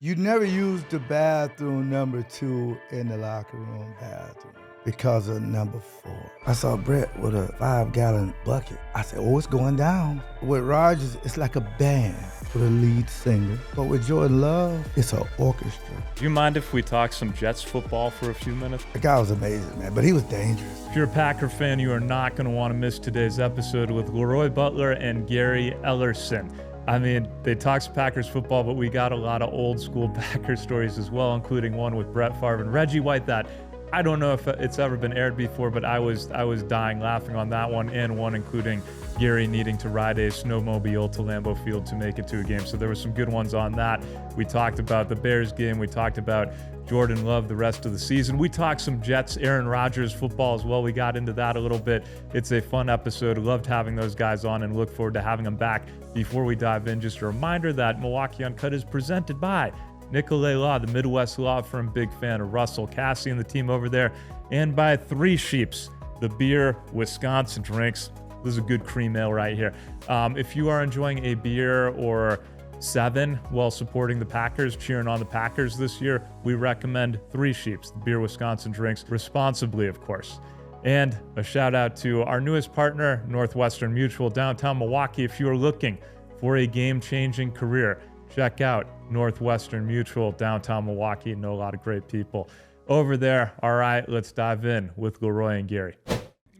You never use the bathroom number 2 in the locker room bathroom because of number 4. I saw Brett with a 5-gallon bucket. I said, oh, it's going down. With Rodgers, it's like a band with a lead singer. But with Jordan Love, it's an orchestra. Do you mind if we talk some Jets football for a few minutes? The guy was amazing, man, but he was dangerous. If you're a Packer fan, you are not going to want to miss today's episode with LeRoy Butler and Gary Ellerson. I mean, they talk Packers football, but we got a lot of old school Packers stories as well, including one with Brett Favre and Reggie White that I don't know if it's ever been aired before, but I was dying laughing on that one, and one including Gary needing to ride a snowmobile to Lambeau Field to make it to a game. So there were some good ones on that. We talked about the Bears game. We talked about Jordan Love the rest of the season. We talked some Jets, Aaron Rodgers football as well. We got into that a little bit. It's a fun episode. Loved having those guys on and look forward to having them back. Before we dive in, just a reminder that Milwaukee Uncut is presented by Nicolet Law, the Midwest law firm. Big fan of Russell, Cassie, and the team over there. And by Three Sheeps, the beer Wisconsin drinks. This is a good cream ale right here. If you are enjoying a beer or 7 while supporting the Packers, cheering on the Packers this year, we recommend Three Sheeps, the beer Wisconsin drinks responsibly, of course. And a shout out to our newest partner, Northwestern Mutual, downtown Milwaukee. If you are looking for a game-changing career, check out Northwestern Mutual, downtown Milwaukee. Know a lot of great people over there. All right, let's dive in with LeRoy and Gary.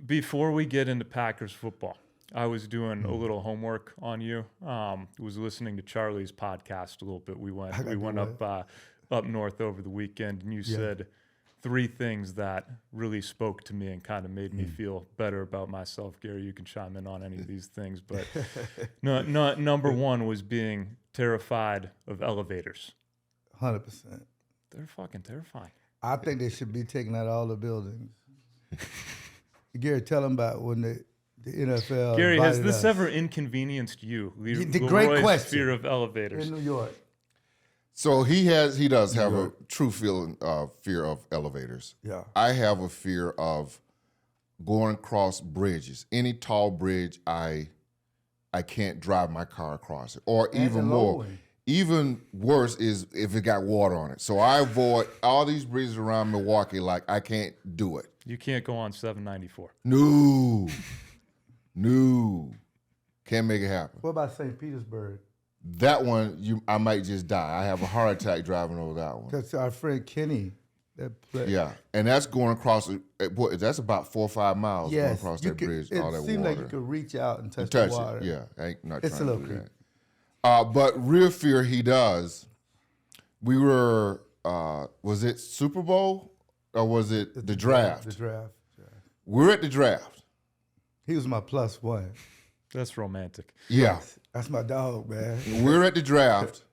Before we get into Packers football, I was doing a little homework on you. Was listening to Charlie's podcast a little bit. We went up north over the weekend, and you said 3 things that really spoke to me and kind of made me feel better about myself. Gary, you can chime in on any of these things, but number 1 was being terrified of elevators. 100%. They're fucking terrifying. I think they should be taking out all the buildings. Gary, tell them about when the NFL. Gary, has this ever inconvenienced you? The great question. Fear of elevators in New York. So he does have a true fear of elevators. Yeah. I have a fear of going across bridges. Any tall bridge, I can't drive my car across it. Or even more. Even worse is if it got water on it. So I avoid all these bridges around Milwaukee like I can't do it. You can't go on 794. No. Can't make it happen. What about St. Petersburg? That one, I might just die. I have a heart attack driving over that one. That's our friend Kenny. Yeah, and that's going across, that's about 4 or 5 miles going across that bridge, all that water. It seems like you could reach out and touch the water. It, yeah. I ain't not it's trying a to little do that. But real fear he does, we were, was it Super Bowl or was it the draft? The draft. We're at the draft. He was my +1. That's romantic. Yeah. That's my dog, man. We're at the draft,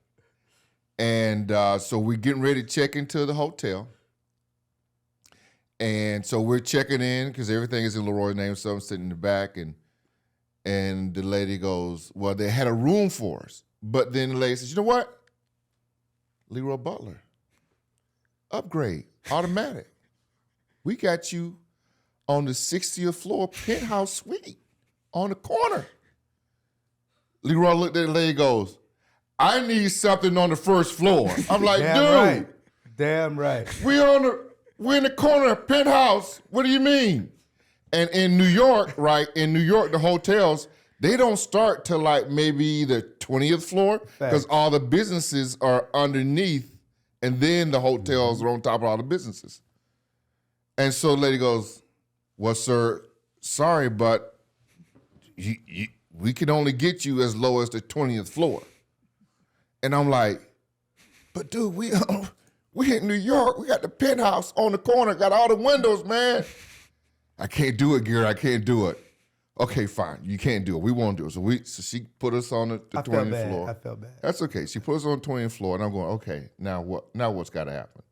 and so we're getting ready to check into the hotel. And so we're checking in because everything is in LeRoy's name, so I'm sitting in the back, and the lady goes, well, they had a room for us. But then the lady says, you know what? LeRoy Butler, upgrade, automatic. We got you on the 60th floor penthouse suite on the corner. LeRoy looked at the lady and goes, I need something on the first floor. I'm like, Damn right. We're in the corner of penthouse. What do you mean? And in New York, right, the hotels, they don't start till like maybe the 20th floor because all the businesses are underneath and then the hotels are on top of all the businesses. And so the lady goes, well, sir, sorry, but we can only get you as low as the 20th floor. And I'm like, but dude, we in New York. We got the penthouse on the corner, got all the windows, man. I can't do it, Gary. I can't do it. Okay, fine. You can't do it. We won't do it. So she put us on the 20th floor. I felt bad. That's okay. She put us on the 20th floor, and I'm going, okay, now what? Now what's got to happen?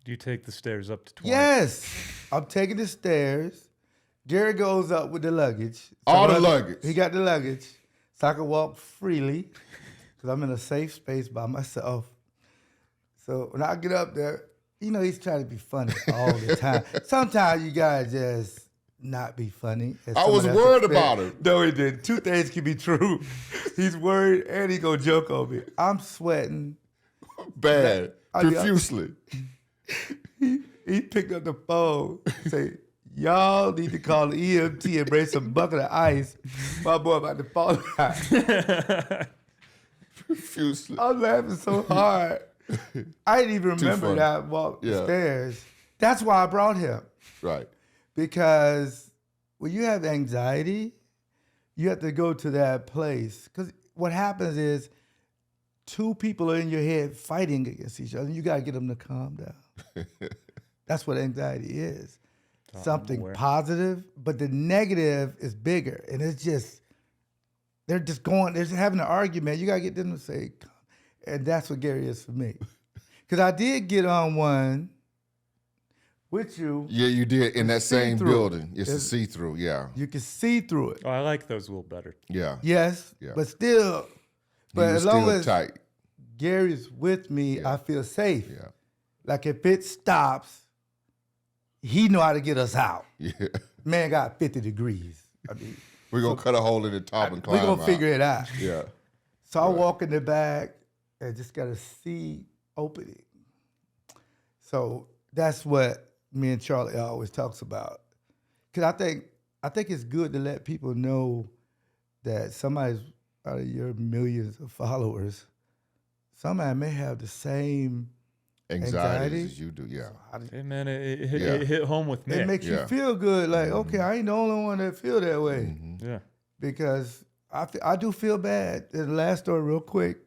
Do you take the stairs up to 20? Yes. I'm taking the stairs. Gary goes up with the luggage. All the luggage. He got the luggage, so I can walk freely because I'm in a safe space by myself. So when I get up there, he's trying to be funny all the time. Sometimes you gotta just not be funny. I was worried about it. No, he didn't. Two things can be true. He's worried and he gonna joke on me. I'm sweating. Bad. Profusely. He picked up the phone and say, y'all need to call the EMT and bring some bucket of ice. My boy about to fall out. Profusely. I'm laughing so hard. I didn't even remember that I walked the Yeah. stairs. That's why I brought him. Right. Because when you have anxiety, you have to go to that place. Because what happens is two people are in your head fighting against each other, and you got to get them to calm down. That's what anxiety is. Something positive, but the negative is bigger. And it's just, they're just having an argument. You got to get them to say, calm. And that's what Gary is for me. Because I did get on one with you. Yeah, you did in that same see-through. building. It's a see-through, yeah. You can see through it. Oh, I like those a little better. Yeah. Yes, Yeah. but still, but was as long still as tight. Gary's with me, Yeah. I feel safe. Yeah. Like if it stops, he know how to get us out. Yeah. Man got 50 degrees. I mean, We're going to cut a hole in the top and climb we're going to figure it out. Yeah. So I walk in the back and just got a seat opening. So that's what me and Charlie always talks about. Because I think it's good to let people know that somebody's out of your millions of followers, somebody may have the same Anxiety as you do, yeah. Hey, man, it hit home with me. It makes you feel good. Like, okay, I ain't the only one that feel that way. Yeah. Because I do feel bad. The last story, real quick.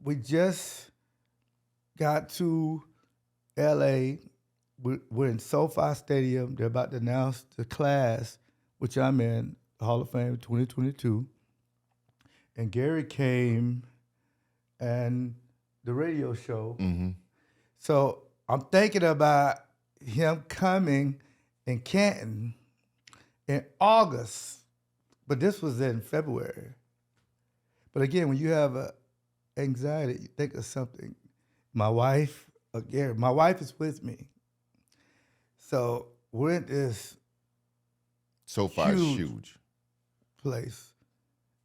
We just got to L.A. We're in SoFi Stadium. They're about to announce the class, which I'm in, Hall of Fame 2022. And Gary came and the radio show. Mm-hmm. So I'm thinking about him coming in Canton in August, but this was in February. But again, when you have anxiety, you think of something. My wife is with me. So we're in this SoFi is huge. place,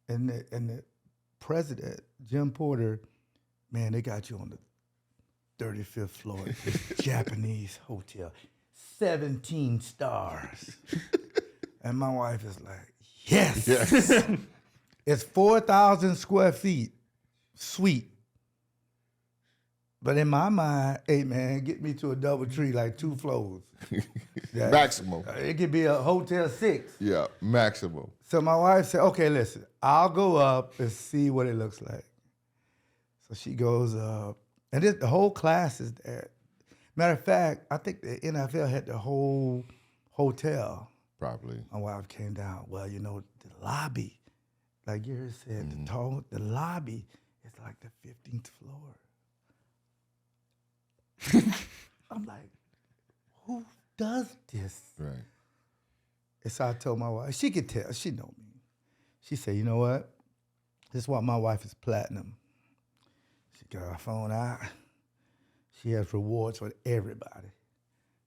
and the president, Jim Porter, man, they got you on the 35th floor of this Japanese hotel, 17 stars. And my wife is like, yes. It's 4,000 square feet, suite. But in my mind, hey, man, get me to a double tree, like 2 floors. Maximum. It could be a Hotel 6. Yeah, maximum. So my wife said, okay, listen, I'll go up and see what it looks like. So she goes up, and the whole class is there. Matter of fact, I think the NFL had the whole hotel. Probably. My wife came down. Well, you know, the lobby, like Gary said, the lobby is like the 15th floor. I'm like, who does this? Right. And so I told my wife, she could tell, she know me. She said, you know what? This is why my wife is platinum. She got her phone out. She has rewards for everybody.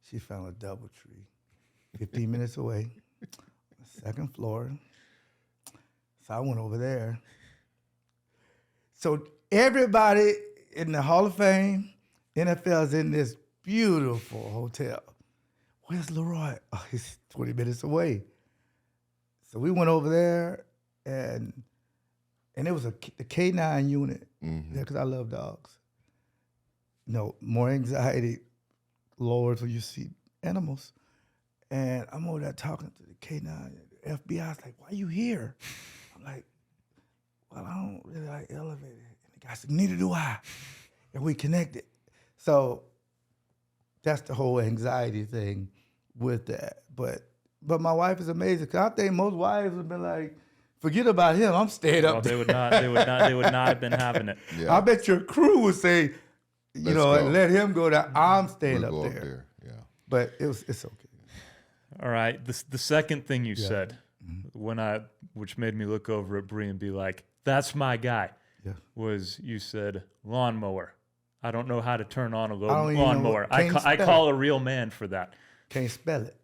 She found a double tree, 15 minutes away, second floor. So I went over there. So everybody in the Hall of Fame, NFL's in this beautiful hotel. Where's LeRoy? Oh, he's 20 minutes away. So we went over there, and it was the K9 unit, because I love dogs. You know, more anxiety lowers when you see animals. And I'm over there talking to the K9, the FBI's like, why you here? I'm like, well, I don't really like elevators. And the guy said, neither do I. And we connected. So that's the whole anxiety thing with that. But my wife is amazing, because I think most wives would have been like, forget about him, I'm staying up there. They would not have been having it. Yeah. I bet your crew would say, Let's go. let him go down. I'm staying We'll up go there. Yeah. But it's okay. All right. The second thing you said, which made me look over at Bree and be like, that's my guy, was you said lawnmower. I don't know how to turn on a lawnmower. I call a real man for that. Can't spell it.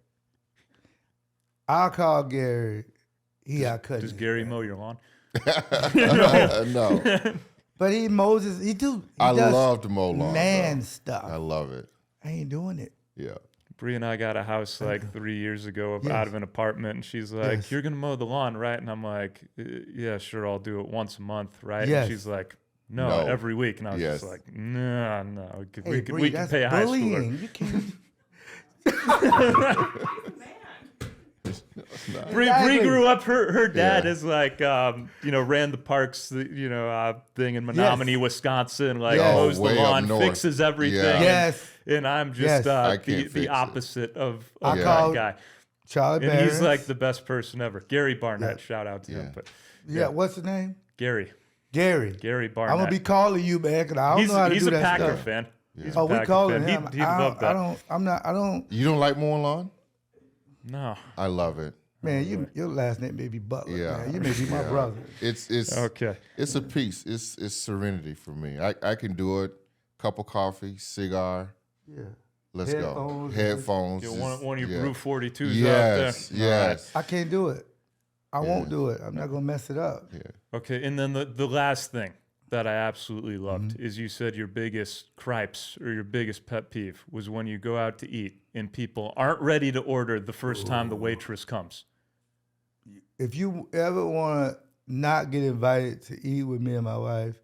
I'll call Gary. He out cutting. Does Gary mow your lawn? No. But he mows his, he does love to mow lawn. man though. stuff. I love it. I ain't doing it. Yeah. Bree and I got a house like 3 years ago out of an apartment, and she's like, Yes. "You're gonna mow the lawn, right?" And I'm like, "Yeah, sure, I'll do it once a month, right?" Yes. And she's like, No, No. every week. And I was Yes. just like, no. Hey, We can pay a high schooler. bullying. You can't. Bree grew up. Her dad is like, ran the parks, thing in Menominee, Wisconsin. Like mows the way up lawn, north. fixes everything. Yeah. Yes. And I'm just I can't fix the it. opposite of I that call guy. Charlie And he's Barris. like the best person ever. Gary Barnett. Yeah. Shout out to him. But Yeah, what's his name? Gary I'm Barnett. gonna be calling you, man, because I don't know how to he's do a that Packer stuff. fan. He's Oh, a we Packer calling fan. him. He'd love that. I don't. You don't like mowing lawn? No. I love it. Man, your last name may be Butler. Yeah. Man. You may be my brother. It's Okay. It's a peace. It's serenity for me. I can do it. Cup of coffee, cigar. Yeah. Let's Headphones. go. Headphones. Get one of your yeah. Brew 42s Yes. out there. Yes. I can't do it. I won't do it. I'm not gonna mess it up. Yeah. Okay, and then the last thing that I absolutely loved is you said your biggest gripes or your biggest pet peeve was when you go out to eat and people aren't ready to order the first time the waitress comes. If you ever want to not get invited to eat with me and my wife,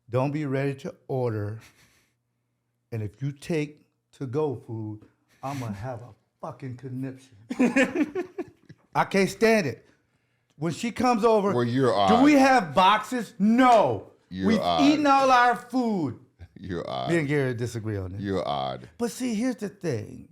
don't be ready to order. And if you take to-go food, I'm going to have a fucking conniption. I can't stand it. When she comes over, Well, you're odd. do we have boxes? No. You're We've odd. eaten all our food. You're odd. Me and Gary disagree on this. You're odd. But see, here's the thing.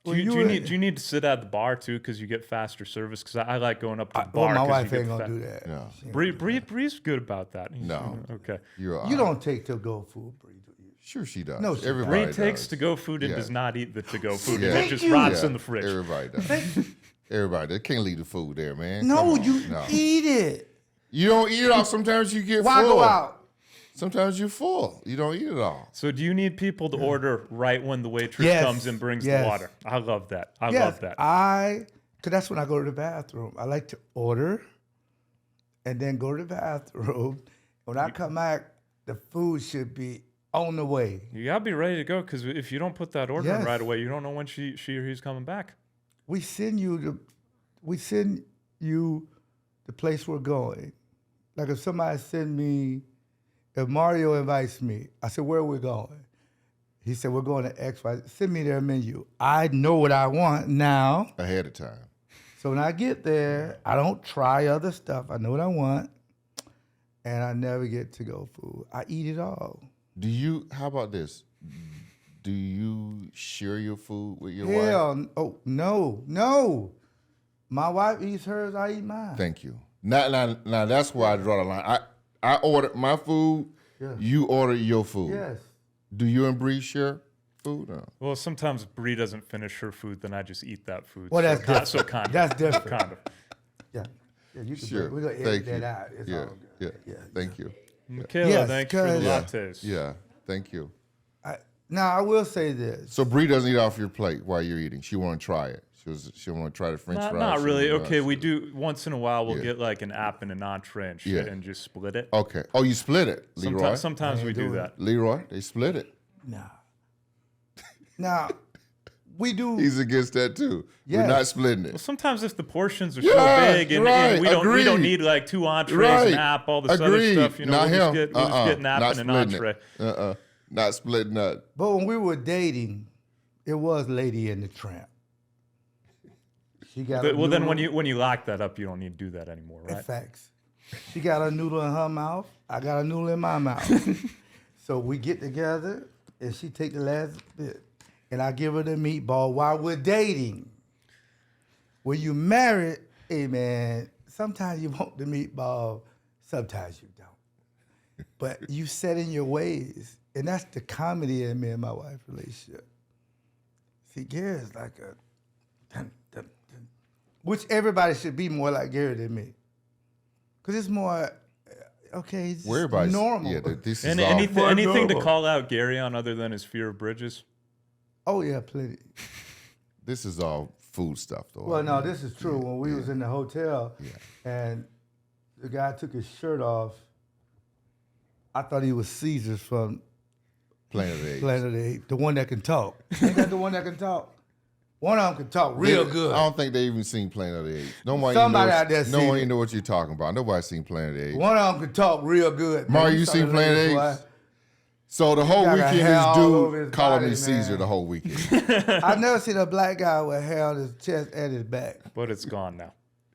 Do you need to sit at the bar too because you get faster service? Because I like going up to the bar. Well, my 'cause wife you ain't get going to do that. No. She ain't Bree's gonna do good about that. No. Okay. You're odd. that. You don't take to-go food, Bree, do you? Sure, she does. No, she Everybody Bree takes does. to-go food and Yeah. does not eat the to-go food. Yeah. And it Thank just you. rots Yeah, in the fridge. Everybody does. Everybody. They can't leave the food there, man. No, Come on. you No. eat it. You don't eat it all. Sometimes you get Why full. go out? Sometimes you're full. You don't eat it all. So do you need people to order right when the waitress Yes. comes and brings Yes. the water? I love that. I Yes, love that. because that's when I go to the bathroom. I like to order and then go to the bathroom. When I come back, the food should be on the way. You gotta be ready to go because if you don't put that order in Yes. right away, you don't know when she or he's coming back. We send you the place we're going. Like if somebody if Mario invites me, I said, where are we going? He said, we're going to X, Y. Send me their menu. I know what I want now. Ahead of time. So when I get there, I don't try other stuff. I know what I want. And I never get to-go food. I eat it all. How about this? Do you share your food with your wife? Hell, no. My wife eats hers, I eat mine. Thank you. Now that's where I draw the line. I order my food, you order your food. Yes. Do you and Bree share food? No. Well, sometimes if Bree doesn't finish her food, then I just eat that food. Well, that's different. So kind of. That's different. Kind of. Yeah, you can Sure. we're going to Thank edit you. that out. It's all good. Yeah. Thank you. Michaela, Yes, thanks for the 'cause- lattes. Yeah. Thank you. Now, I will say this. So Bree doesn't eat off your plate while you're eating. She want to try it. She want to try the French fries. Not She really. wanna- Okay, we do once in a while. We'll Yeah. get like an app and an entree and shit, Yeah. and just split it. Okay. Oh, you split it, Leroy. Sometimes we do that. Leroy, they split it. Nah. Now, we do. He's against that too. We're Yes. not splitting Well, it. sometimes if the portions are Yeah, so big and right, we don't agreed. need like two entrees, Right. an app, all this Agreed. other stuff. Not we'll him. just get an app Not and an splitting entree. it. Not splitting that. But when we were dating, it was Lady and the Tramp. She got a Well, then noodle- when you lock that up, you don't need to do that anymore, right? Facts. She got a noodle in her mouth. I got a noodle in my mouth. So we get together, and she take the last bit, and I give her the meatball while we're dating. When you married, hey man, sometimes you want the meatball, sometimes you don't. But you set in your ways, and that's the comedy in me and my wife's relationship. See, Gary's like a, which everybody should be more like Gary than me. Because it's more, okay, it's Where everybody's normal. Yeah, this is And all. anything to normal. call out Gary on other than his fear of bridges? Oh, yeah, plenty. This is all food stuff, though. Well, no, this is true. When we was in the hotel, and the guy took his shirt off, I thought he was Caesar from Planet of the Apes. Planet of the Apes, the one that can talk. Ain't that the one that can talk? One of them can talk real good. I don't think they even seen Planet of the Apes. Somebody out there no seen one it. even know what you're talking about. Nobody's seen Planet of the Apes. One of them can talk real good. Mario, you seen Planet of the Apes? So the whole got a weekend, hair all this over dude his calling body, me Caesar man. the whole weekend. I've never seen a black guy with hair on his chest and his back. But it's gone now.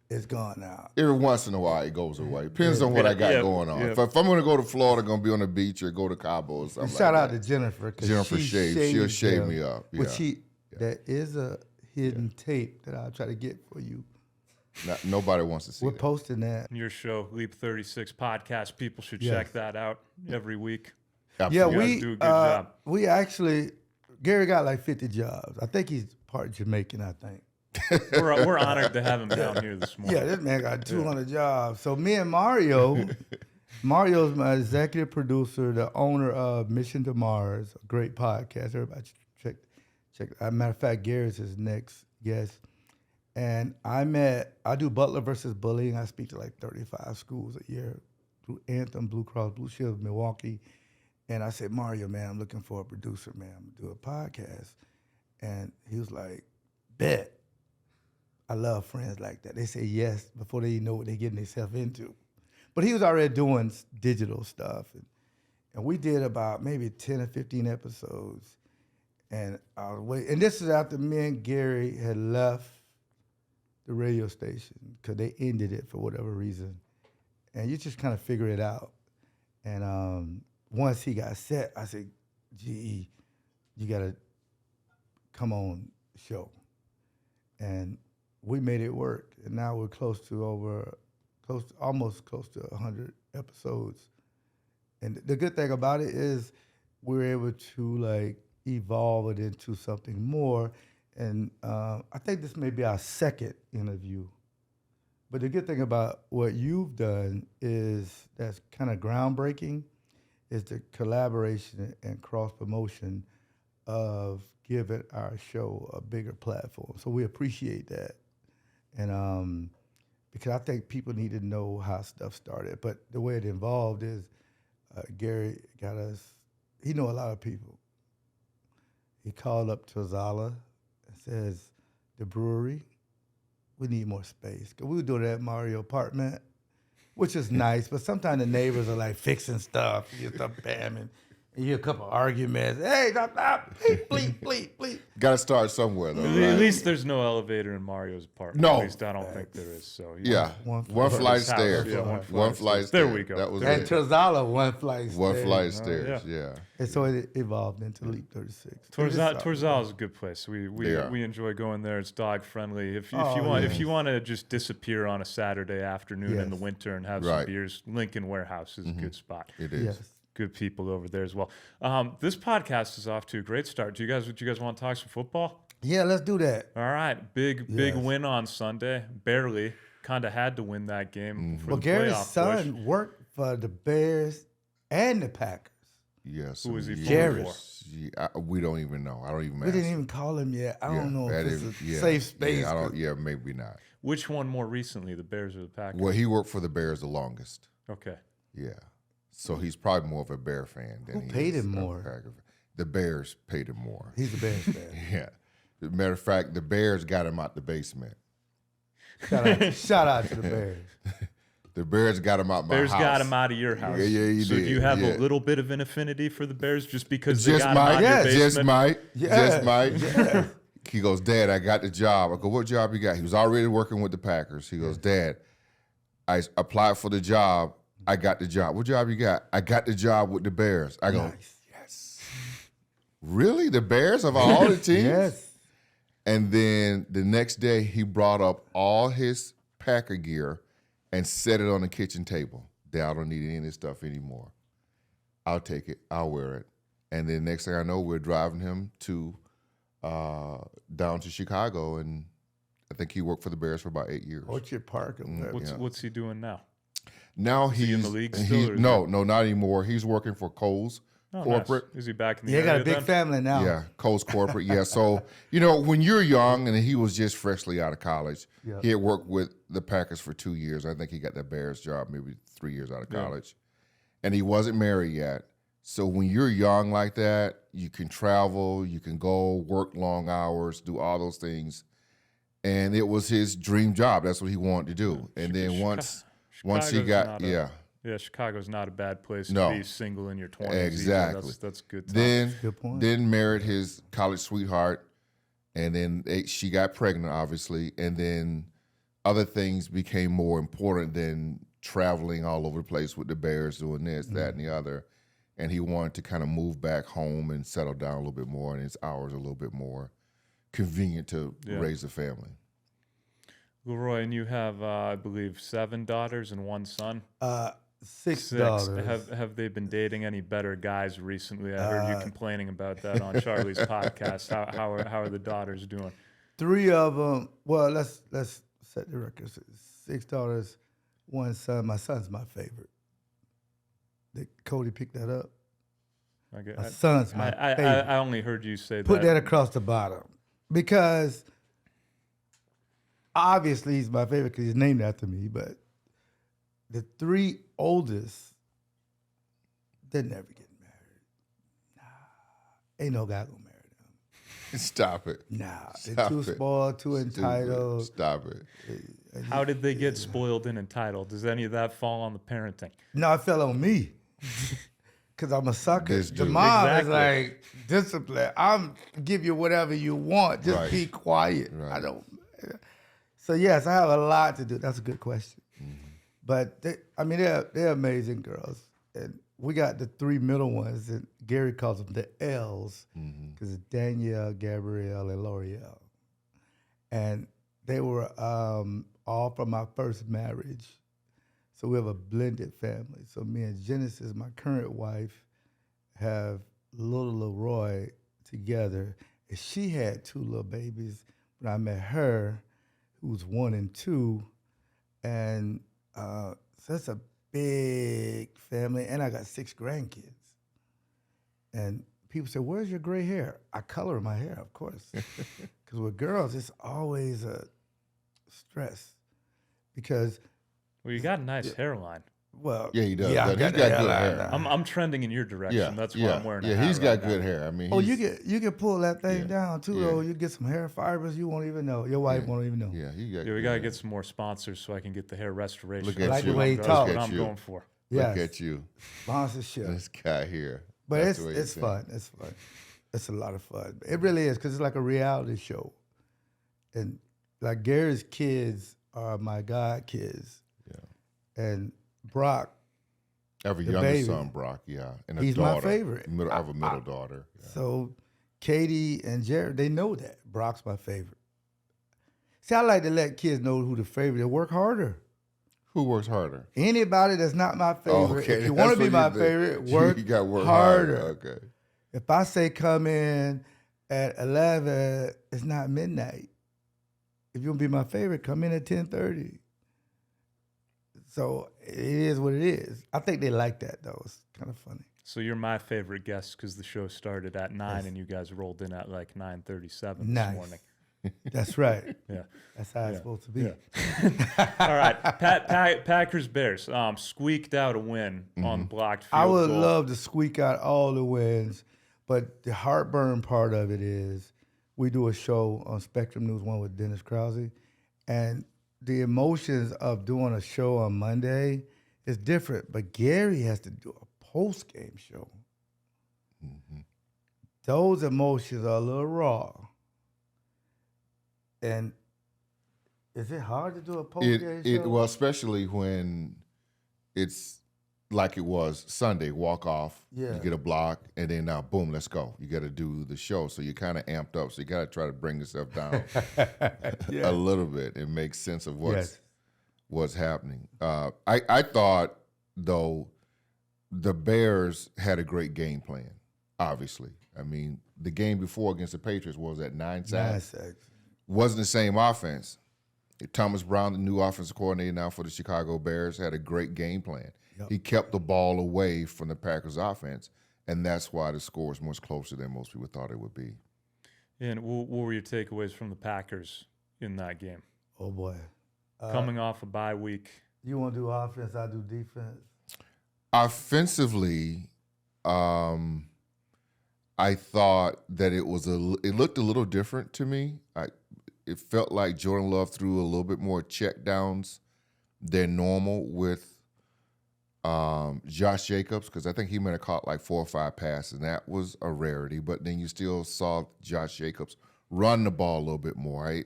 It's gone now. Every once in a while, it goes away. Depends on what I got going on. If I'm going to go to Florida, going to be on the beach or go to Cabo or something Shout like out that. to Jennifer. Jennifer shaves. She'll shave me up. Yeah. But there is a hidden tape that I'll try to get for you. Nobody wants to see We're that. posting that. Your show, Leap 36 podcast. People should Yes. check that out every week. Absolutely. You guys do a good job. We actually, Gary got like 50 jobs. I think he's part Jamaican, I think. We're honored to have him down here this morning. Yeah, this man got 200 jobs. So me and Mario's my executive producer, the owner of Mission to Mars, a great podcast. Everybody check. As a matter of fact, Gary's his next guest. And I do Butler versus Bullying. I speak to like 35 schools a year through Anthem, Blue Cross, Blue Shield, Milwaukee. And I said, Mario, man, I'm looking for a producer, man. I'm gonna do a podcast. And he was like, bet. I love friends like that. They say yes before they even know what they're getting themselves into. But he was already doing digital stuff. And we did about maybe 10 or 15 episodes. And I was waiting. And this is after me and Gary had left the radio station because they ended it for whatever reason. And you just kind of figure it out. And once he got set, I said, GE, you got to come on the show. And we made it work. And now we're almost close to 100 episodes. And the good thing about it is we're able to like evolve it into something more. And I think this may be our second interview. But the good thing about what you've done is that's kind of groundbreaking is the collaboration and cross-promotion of giving our show a bigger platform. So we appreciate that. And because I think people need to know how stuff started. But the way it involved is Gary got us, he know a lot of people. He called up Tozala and says, the brewery, we need more space. Because we were doing that at Mario apartment, which is nice, but sometimes the neighbors are like fixing stuff. You start bamming. And you hear a couple arguments. Hey, stop, bleep. Got to start somewhere, though. At Right? least there's no elevator in Mario's apartment. No. At least I don't think there is. So Yeah. One One flight of House. stairs. Yeah, One flight of There stairs. we go. That was And it. Tozala, one flight. One stairs. flight of stairs, yeah. And so it evolved into Leap 36. Torzal is a good place. Yeah. We enjoy going there. It's dog friendly. If you Oh, want yes. if you want to just disappear on a Saturday afternoon in the Yes. winter and have Right. some beers, Lincoln Warehouse is a good spot. It is. Yes. Good people over there as well. This podcast is off to a great start. Do you guys want to talk some football? Yeah, let's do that. All right, big Yes. win on Sunday. Barely, kind of had to win that game for Well, the Gary's playoff son push. worked for the Bears and the Packers. Yes. Who was he Jerry. We don't even know. I don't even We ask. didn't even call him yet. I don't know if it's a safe space. Yeah, maybe not. Which one more recently, the Bears or the Packers? Well, he worked for the Bears the longest. Okay. Yeah. So he's probably more of a Bear fan than Who he paid is him a more? Packer fan. The Bears paid him more. He's a Bears fan. Yeah. As a matter of fact, the Bears got him out the basement. Shout out to the Bears. The Bears got him out my Bears house. got him out of your house. Yeah, he so did. do you have Yeah. a little bit of an affinity for the Bears just because they Just got him out might. of your basement? Just might. Yeah. Just might. He goes, Dad, I got the job. I go, what job you got? He was already working with the Packers. He goes, Dad, I applied for the job. I got the job. What job you got? I got the job with the Bears. I go, yes. Really? The Bears of all the teams? Yes. And then the next day, he brought up all his Packer gear and set it on the kitchen table. Dad, I don't need any of this stuff anymore. I'll take it. I'll wear it. And then next thing I know, we're driving him to down to Chicago, and I think he worked for the Bears for about 8 years. Orchard Park. Or whatever. What's he doing now? Now he in he's the league still, or is no, not anymore. He's working for Kohl's Oh, corporate. Nice. Is he back in the Yeah, area got a big then? family now. Yeah, Coast corporate. Yeah, so when you're young, and he was just freshly out of college, Yeah. he had worked with the Packers for 2 years. I think he got that Bears job maybe 3 years out of Yeah. college, and he wasn't married yet. So when you're young like that, you can travel, you can go work long hours, do all those things, and it was his dream job. That's what he wanted to do. And then once he got Yeah, Chicago's not a bad place No. to be single in your 20s. either. Exactly. That's good time. Good point. Then married his college sweetheart, and then she got pregnant, obviously, and then other things became more important than traveling all over the place with the Bears, doing this, that, and the other. And he wanted to kind of move back home and settle down a little bit more, and his hours a little bit more convenient to raise a family. LeRoy, and you have, I believe, 7 daughters and 1 son. 6 daughters. Have they been dating any better guys recently? I heard you complaining about that on Charlie's podcast. How are the daughters doing? 3 of them. Well, let's set the record. 6 daughters, 1 son. My son's my favorite. Did Cody pick that up? My son's my favorite. I only heard you say Put that across the bottom because obviously he's my favorite because he's named after me. But the 3 oldest, they never get married. Nah, ain't no guy gonna marry them. Stop it. Nah, they're too spoiled, too entitled. Stop it. How did they get spoiled and entitled? Does any of that fall on the parenting? No, it fell on me. Because I'm a sucker. This The dude. mom Exactly. is like, discipline. I'm give you whatever you want. Just Right. be quiet. Right. I don't. So yes, I have a lot to do. That's a good question. But they're amazing girls, and we got the 3 middle ones, and Gary calls them the L's because it's Danielle, Gabrielle, and L'Oreal, and they were all from my first marriage. So we have a blended family. So me and Genesis, my current wife, have little LeRoy together. And she had 2 little babies when I met her, who was 1 and 2. And so that's a big family. And I got 6 grandkids. And people say, where's your gray hair? I color my hair, of course. Because with girls, it's always a stress. Because Well, you got a nice hairline. well, Yeah, he does. Yeah, I He's got got that good hairline hair. now. I'm trending in your direction. Yeah, That's why yeah, I'm wearing a yeah. hat He's right got now. good hair. I mean, Oh, you can pull that thing Yeah, down too, yeah. though. You get some hair fibers, you won't even know. Your wife won't even know. yeah, he got. Yeah, we good got to hair. get some more sponsors so I can get the hair restoration. Look at I like you. the way he That's talks. what I'm you. going for. Yes. Look at you, Sponsorship. this guy here. But That's the way it's you fun. It's fun. It's a lot of fun. It really is because it's like a reality show. And like Gary's kids are my god kids. Yeah. And Brock, I have a the younger baby. son, Brock. Yeah, and a He's my daughter. favorite. I have a middle daughter. Yeah. so Katie and Jared, they know that. Brock's my favorite. See, I like to let kids know who the favorite. They work harder. Who works harder? Anybody that's not my favorite, Okay, if you that's want to be what my you think. favorite, work, You got to work harder. Okay. If I say come in at 11, it's not midnight. If you want to be my favorite, come in at 10:30. So it is what it is. I think they like that, though. It's kind of funny. So you're my favorite guest because the show started at 9 Yes. and you guys rolled in at like 9:37 Nice. this morning. That's right. Yeah. That's how it's supposed to be. Yeah. All right. Packers Bears squeaked out a win on blocked field I would goal. love to squeak out all the wins, but the heartburn part of it is we do a show on Spectrum News 1 with Dennis Krause, and the emotions of doing a show on Monday is different, but Gary has to do a post-game show. Those emotions are a little raw. And is it hard to do a post-game show? Well, especially when it's like it was Sunday, walk off, Yeah. you get a block, and then now, boom, let's go. You got to do the show. So you're kind of amped up. So you got to try to bring yourself down a little bit and make sense of what's happening. I thought, though, the Bears had a great game plan, obviously. I mean, the game before against the Patriots was at 9 sacks. 9 sacks. Wasn't the same offense. Thomas Brown, the new offensive coordinator now for the Chicago Bears, had a great game plan. Yep. He kept the ball away from the Packers offense, And that's why the score is much closer than most people thought it would be. And what were your takeaways from the Packers in that game? Oh, boy. Coming off a bye week. You want to do offense, I do defense. Offensively, I thought that it looked a little different to me. It felt like Jordan Love threw a little bit more checkdowns than normal with Josh Jacobs, because I think he might have caught like 4 or 5 passes, and that was a rarity. But then you still saw Josh Jacobs run the ball a little bit more.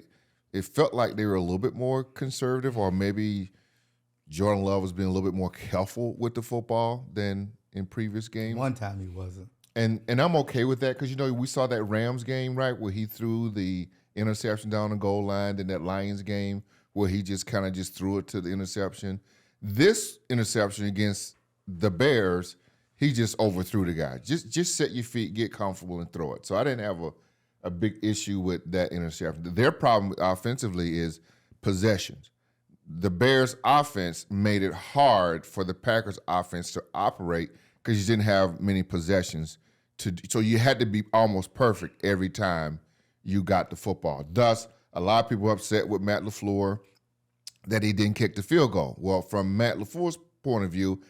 It felt like they were a little bit more conservative, or maybe Jordan Love was being a little bit more careful with the football than in previous games. One time he wasn't. And I'm okay with that, because, we saw that Rams game, right, where he threw the interception down the goal line, then that Lions game where he just kind of threw it to the interception. This interception against the Bears, he just overthrew the guy. Just set your feet, get comfortable, and throw it. So I didn't have a big issue with that interception. Their problem offensively is possessions. The Bears' offense made it hard for the Packers' offense to operate because you didn't have many possessions. So you had to be almost perfect every time you got the football. Thus, a lot of people were upset with Matt LaFleur that he didn't kick the field goal. Well, from Matt LaFleur's point of view,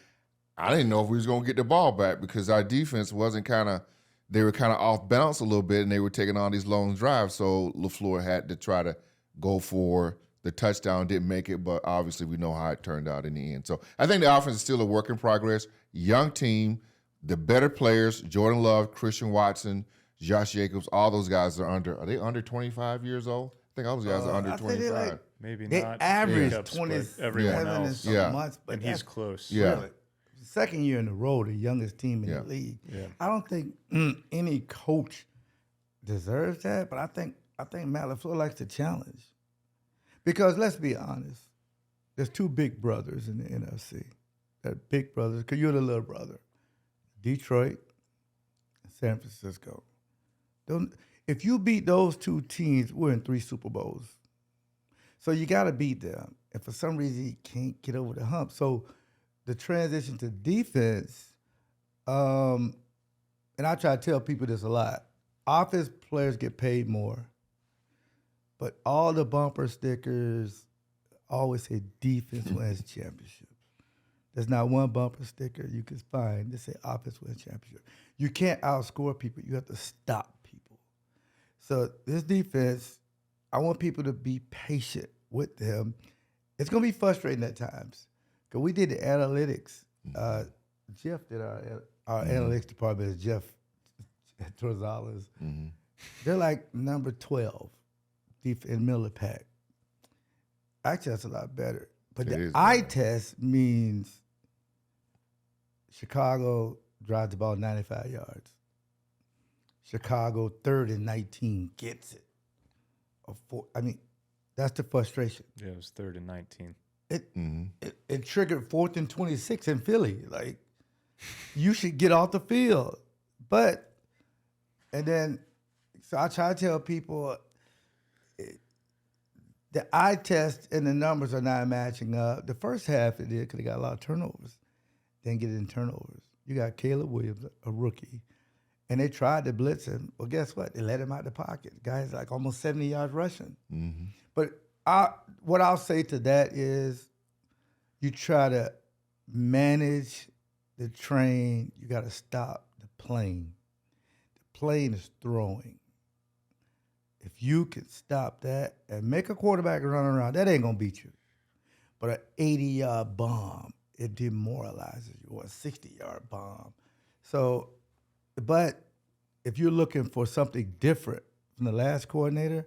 I didn't know if we was going to get the ball back because our defense they were kind of off balance a little bit, and they were taking on these long drives. So LaFleur had to try to go for the touchdown, didn't make it, but obviously we know how it turned out in the end. So I think the offense is still a work in progress. Young team, the better players, Jordan Love, Christian Watson, Josh Jacobs, all those guys are they under 25 years old? I think all those guys are under 25. Maybe They not. average Jacobs, but 27 everyone and else. some months, but And he's close. Yeah. really second year in a row, the youngest team in the league. Yeah. I don't think any coach deserves that, but I think Matt LaFleur likes to challenge. Because let's be honest, there's 2 big brothers in the NFC. They're big brothers, because you're the little brother. Detroit and San Francisco. If you beat those 2 teams, we're in 3 Super Bowls. So you got to beat them. And for some reason, you can't get over the hump. So the transition to defense, and I try to tell people this a lot, offense players get paid more. But all the bumper stickers always say defense wins championships. There's not one bumper sticker you can find that say offense wins championship. You can't outscore people. You have to stop people. So this defense, I want people to be patient with them. It's going to be frustrating at times because we did the analytics. Jeff did our analytics department is Jeff Trozales. Mm-hmm. They're like number 12 deep in the middle of the pack. Actually, that's a lot better. But the eye test means Chicago drives the ball 95 yards. Chicago 3rd and 19 gets it. That's the frustration. Yeah, it was 3rd and 19. It triggered 4th and 26 in Philly. Like, you should get off the field. So I try to tell people, the eye test and the numbers are not matching up. The first half it did because they got a lot of turnovers. Didn't get it in turnovers. You got Caleb Williams, a rookie, and they tried to blitz him. Well, guess what? They let him out the pocket. The guy's like almost 70 yards rushing. Mm-hmm. But what I'll say to that is you try to manage the train. You got to stop the plane. The plane is throwing. If you can stop that and make a quarterback run around, that ain't going to beat you. But an 80-yard bomb, it demoralizes you, or a 60-yard bomb. So, but if you're looking for something different from the last coordinator,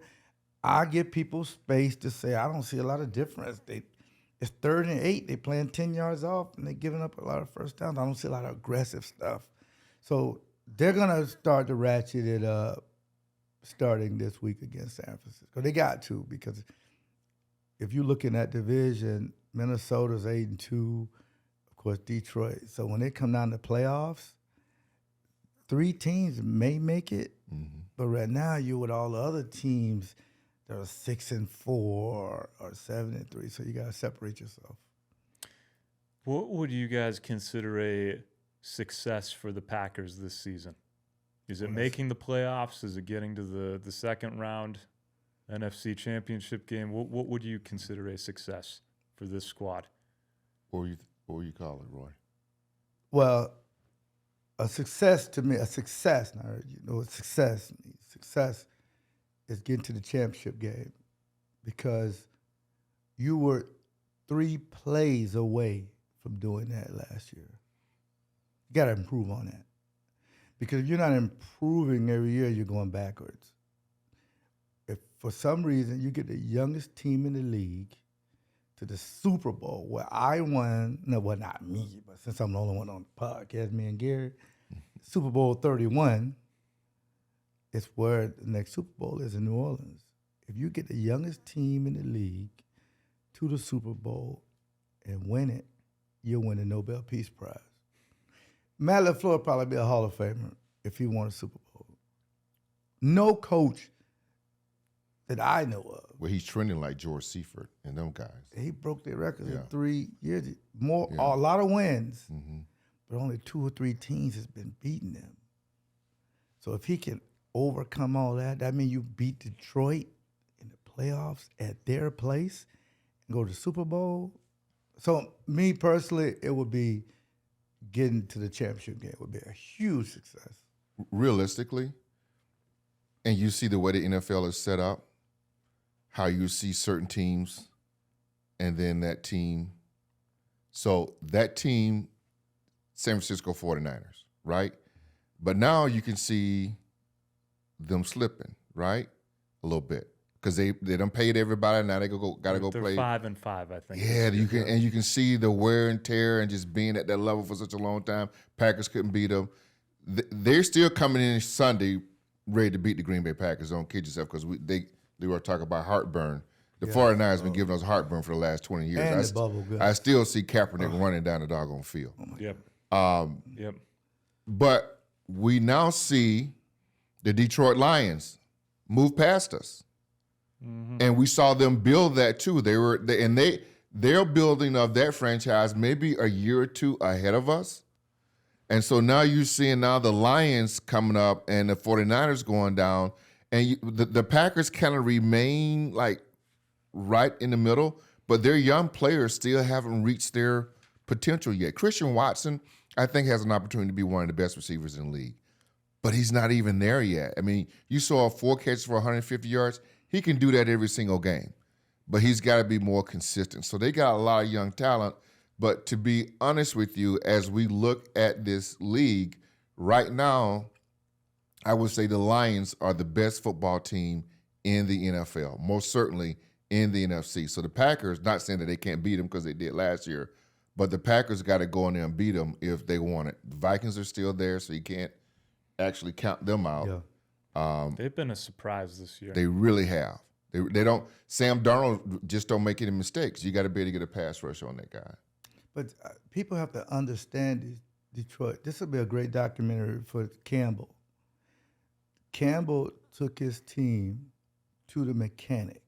I give people space to say, I don't see a lot of difference. It's 3rd and 8. They playing 10 yards off, and they're giving up a lot of first downs. I don't see a lot of aggressive stuff. So they're going to start to ratchet it up starting this week against San Francisco. They got to, because if you're looking at division, Minnesota's 8-2, of course, Detroit. So when they come down to playoffs, 3 teams may make it, but right now you're with all the other teams that are 6-4 or 7-3, so you got to separate yourself. What would you guys consider a success for the Packers this season? Is it making the playoffs? Is it getting to the second round NFC Championship game? What would you consider a success for this squad? What would you call it, Roy? Well, a success to me, success is getting to the championship game because you were 3 plays away from doing that last year. You got to improve on that. Because if you're not improving every year, you're going backwards. If for some reason you get the youngest team in the league to the Super Bowl where I won, no, well, not me, but since I'm the only one on the podcast, me and Gary, Super Bowl 31 is where the next Super Bowl is in New Orleans. If you get the youngest team in the league to the Super Bowl and win it, you'll win the Nobel Peace Prize. Matt LaFleur would probably be a Hall of Famer if he won a Super Bowl. No coach that I know of. Well, he's trending like George Seifert and them guys. He broke their records in Yeah. 3 years. A lot of wins, but only 2 or 3 teams has been beating them. So if he can overcome all that, that means you beat Detroit in the playoffs at their place and go to the Super Bowl. So me personally, it would be getting to the championship game would be a huge success. Realistically, and you see the way the NFL is set up, how you see certain teams and then that team. So that team, San Francisco 49ers, right? But now you can see them slipping, right? A little bit. Because they done paid everybody, now they gotta go They're play. 5-5, I think. Yeah, you can see the wear and tear and just being at that level for such a long time. Packers couldn't beat them. They're still coming in Sunday ready to beat the Green Bay Packers. Don't kid yourself, because they were talking about heartburn. The 49ers been giving us heartburn for the last 20 years. And the bubble gun. I still see Kaepernick running down the doggone field. Yep. But we now see the Detroit Lions move past us. And we saw them build that too. They're building of that franchise maybe a year or two ahead of us. And so now you're seeing now the Lions coming up and the 49ers going down. And the Packers kind of remain like right in the middle, but their young players still haven't reached their potential yet. Christian Watson, I think, has an opportunity to be one of the best receivers in the league, but he's not even there yet. I mean, you saw 4 catches for 150 yards. He can do that every single game, but he's got to be more consistent. So they got a lot of young talent, but to be honest with you, as we look at this league right now, I would say the Lions are the best football team in the NFL, most certainly in the NFC. So the Packers, not saying that they can't beat them because they did last year, but the Packers got to go in there and beat them if they want it. The Vikings are still there, so you can't actually count them out. Yeah. They've been a surprise this year. They really have. They don't. Sam Darnold just don't make any mistakes. You got to be able to get a pass rush on that guy. But people have to understand Detroit. This will be a great documentary for Campbell. Campbell took his team to the mechanic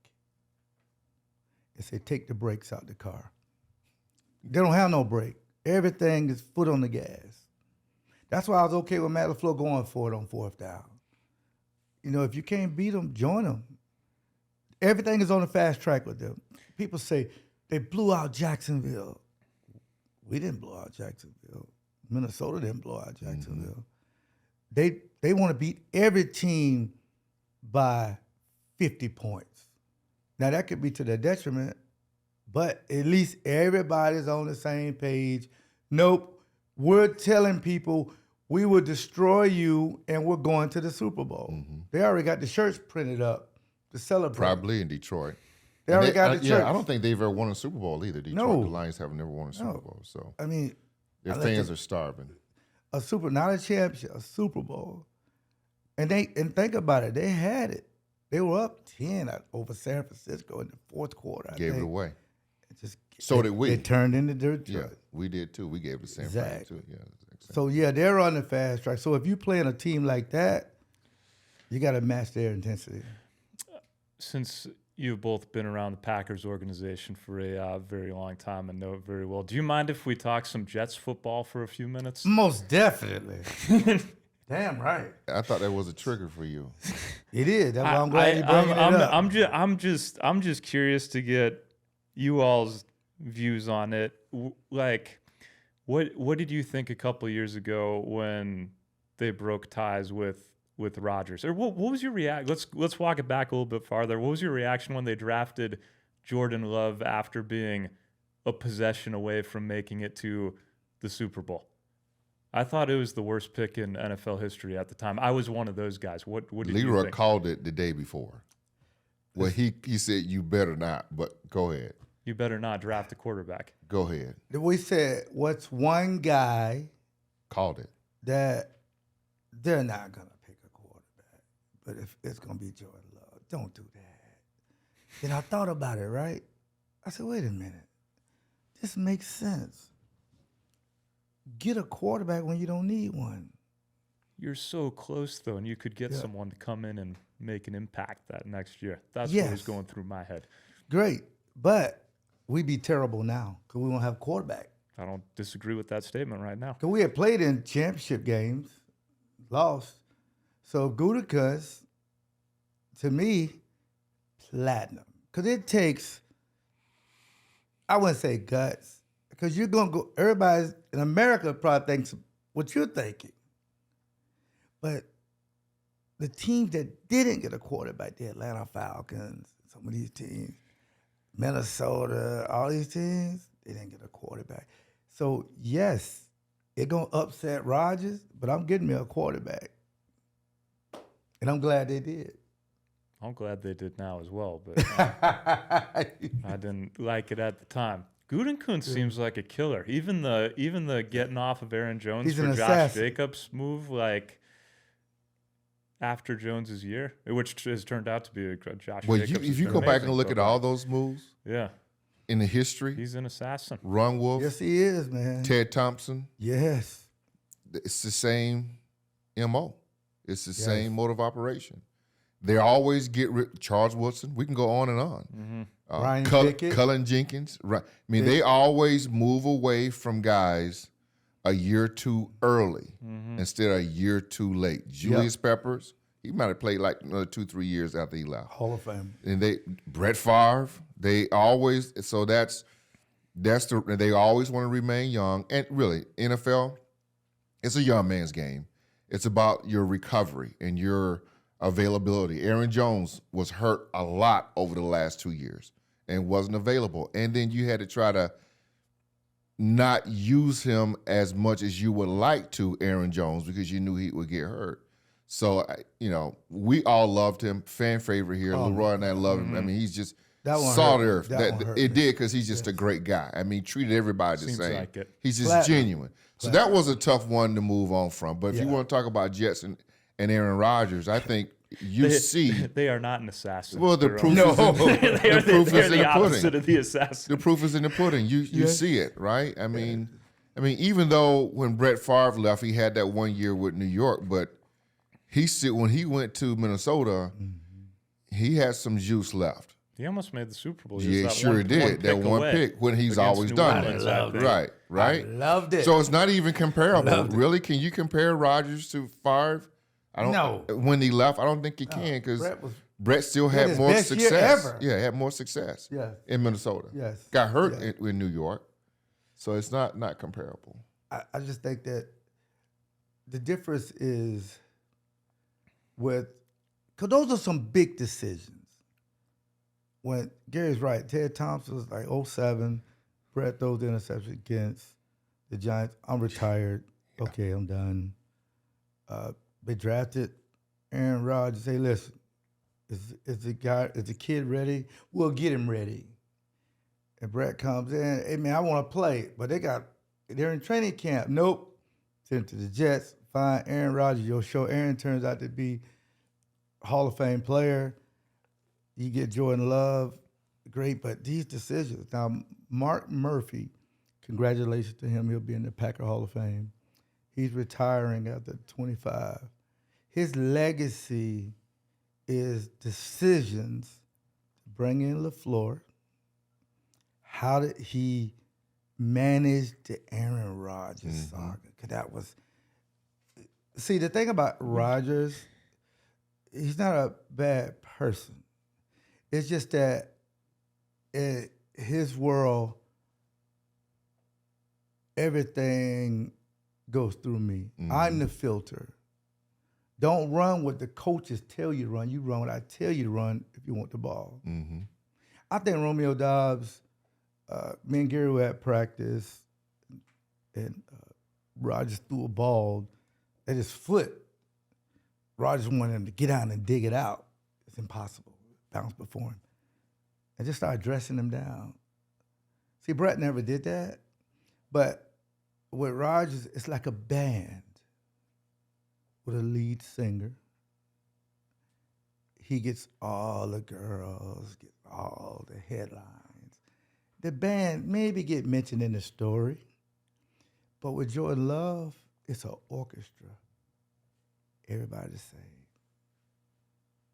and said, take the brakes out the car. They don't have no brake. Everything is foot on the gas. That's why I was okay with Matt LaFleur going for it on 4th down. You know, if you can't beat them, join them. Everything is on the fast track with them. People say they blew out Jacksonville. We didn't blow out Jacksonville. Minnesota didn't blow out Jacksonville. They want to beat every team by 50 points. Now, that could be to their detriment, but at least everybody's on the same page. Nope, we're telling people we will destroy you and we're going to the Super Bowl. They already got the shirts printed up to celebrate. Probably in Detroit. They already got the shirts. I don't think they've ever won a Super Bowl either. Detroit, No. the Lions have never won a Super Bowl. So I mean, their fans are starving. not a championship, a Super Bowl. And think about it, they had it. They were up 10 over San Francisco in the 4th quarter. Gave it away. Did we. It turned into Detroit. Yeah, we did too. We gave it the same Exactly. thing too. Yeah. Exactly. So, yeah, they're on the fast track. So if you play in a team like that, you got to match their intensity. Since you've both been around the Packers organization for a very long time and know it very well. Do you mind if we talk some Jets football for a few minutes? Most definitely. Damn right. I thought that was a trigger for you. It is. That's why I'm glad you bringing it up. I'm just curious to get you all's views on it. Like, what did you think a couple of years ago when they broke ties with Rodgers? Or what was your reaction? Let's walk it back a little bit farther. What was your reaction when they drafted Jordan Love after being a possession away from making it to the Super Bowl? I thought it was the worst pick in NFL history at the time. I was one of those guys. What did you LeRoy think? called it the day before. Well, he said, you better not, but go ahead. You better not draft a quarterback. Go ahead. We said, what's one guy Called it. that they're not going to pick a quarterback, but if it's going to be Jordan Love, don't do that. Then I thought about it, right? I said, wait a minute. This makes sense. Get a quarterback when you don't need one. You're so close, though, and you could get someone to come in and make an impact that next year. That's what was going through my head. Great, but we'd be terrible now because we won't have a quarterback. I don't disagree with that statement right now. Because we had played in championship games, lost. So Gutekunst, to me, platinum. Because it takes, I wouldn't say guts, because you're going to go, everybody in America probably thinks what you're thinking. But the teams that didn't get a quarterback, the Atlanta Falcons, some of these teams, Minnesota, all these teams, they didn't get a quarterback. So, yes, it's going to upset Rodgers, but I'm getting me a quarterback. And I'm glad they did. I'm glad they did now as well, but I didn't like it at the time. Gutekunst seems like a killer. Even the getting off of Aaron Jones for Josh assassin. Jacobs move, like after Jones's year, which has turned out to be a Josh Well, Jacobs. if you go back and look at all those moves in the history, he's an assassin. Ron Wolf, Yes, he is, man. Ted Thompson, Yes. it's the same MO. It's the same mode of operation. They always get Charles Woodson. We can go on and on. Mm-hmm. Ryan Pickett. Cullen Jenkins. Right. I mean, they always move away from guys a year too early instead of a year too late. Julius Peppers, he might have played like another 2-3 years after he left. Hall of Fame. And Brett Favre, they always, so they always want to remain young. And really, NFL, it's a young man's game. It's about your recovery and your availability. Aaron Jones was hurt a lot over the last 2 years and wasn't available. And then you had to try to not use him as much as you would like to, Aaron Jones, because you knew he would get hurt. So, we all loved him. Fan favorite here. LeRoy and I love him. I mean, he's just salt earth. It did because he's just a great guy. I mean, treated everybody the same. Like it. He's just genuine. So that was a tough one to move on from. But if you want to talk about Jets and Aaron Rodgers, I think see they are not an assassin. Well, the proof is in the opposite of the assassin. The proof is in the pudding. You see it, right? I mean, even though when Brett Favre left, he had that 1 year with New York, but when he went to Minnesota, he had some juice left. He almost made the Super Bowl. Yeah, sure did. That one pick when he's always done that. Right. I loved it. So it's not even comparable. Really, can you compare Rodgers to Favre? No. When he left, I don't think he can because Brett still had had his more best success. year ever. Yeah, had more success in Minnesota. Yes. Got hurt in New York. So it's not comparable. I just think that the difference is because those are some big decisions. When Gary's right, Ted Thompson was like 07, Brett throws the interception against the Giants. I'm retired. Yeah. Okay, I'm done. They drafted Aaron Rodgers. Say, listen, is the kid ready? We'll get him ready. And Brett comes in, hey man, I want to play, but they're in training camp. Nope. Send him to the Jets. Fine, Aaron Rodgers. You'll show Aaron turns out to be a Hall of Fame player. You get Jordan Love, great, but these decisions. Now, Mark Murphy, congratulations to him. He'll be in the Packer Hall of Fame. He's retiring after 25. His legacy is decisions to bring in LaFleur? How did he manage the Aaron Rodgers saga? Because that was, see, the thing about Rodgers, he's not a bad person. It's just that in his world, everything goes through me. I'm the filter. Don't run what the coaches tell you to run. You run what I tell you to run if you want the ball. I think Romeo Dobbs, me and Gary were at practice, and Rodgers threw a ball at his foot. Rodgers wanted him to get out and dig it out. It's impossible. Bounce before him. And just started dressing him down. See, Brett never did that. But with Rodgers, it's like a band with a lead singer. He gets all the girls, gets all the headlines. The band maybe get mentioned in the story, but with Jordan Love, it's an orchestra. Everybody the same.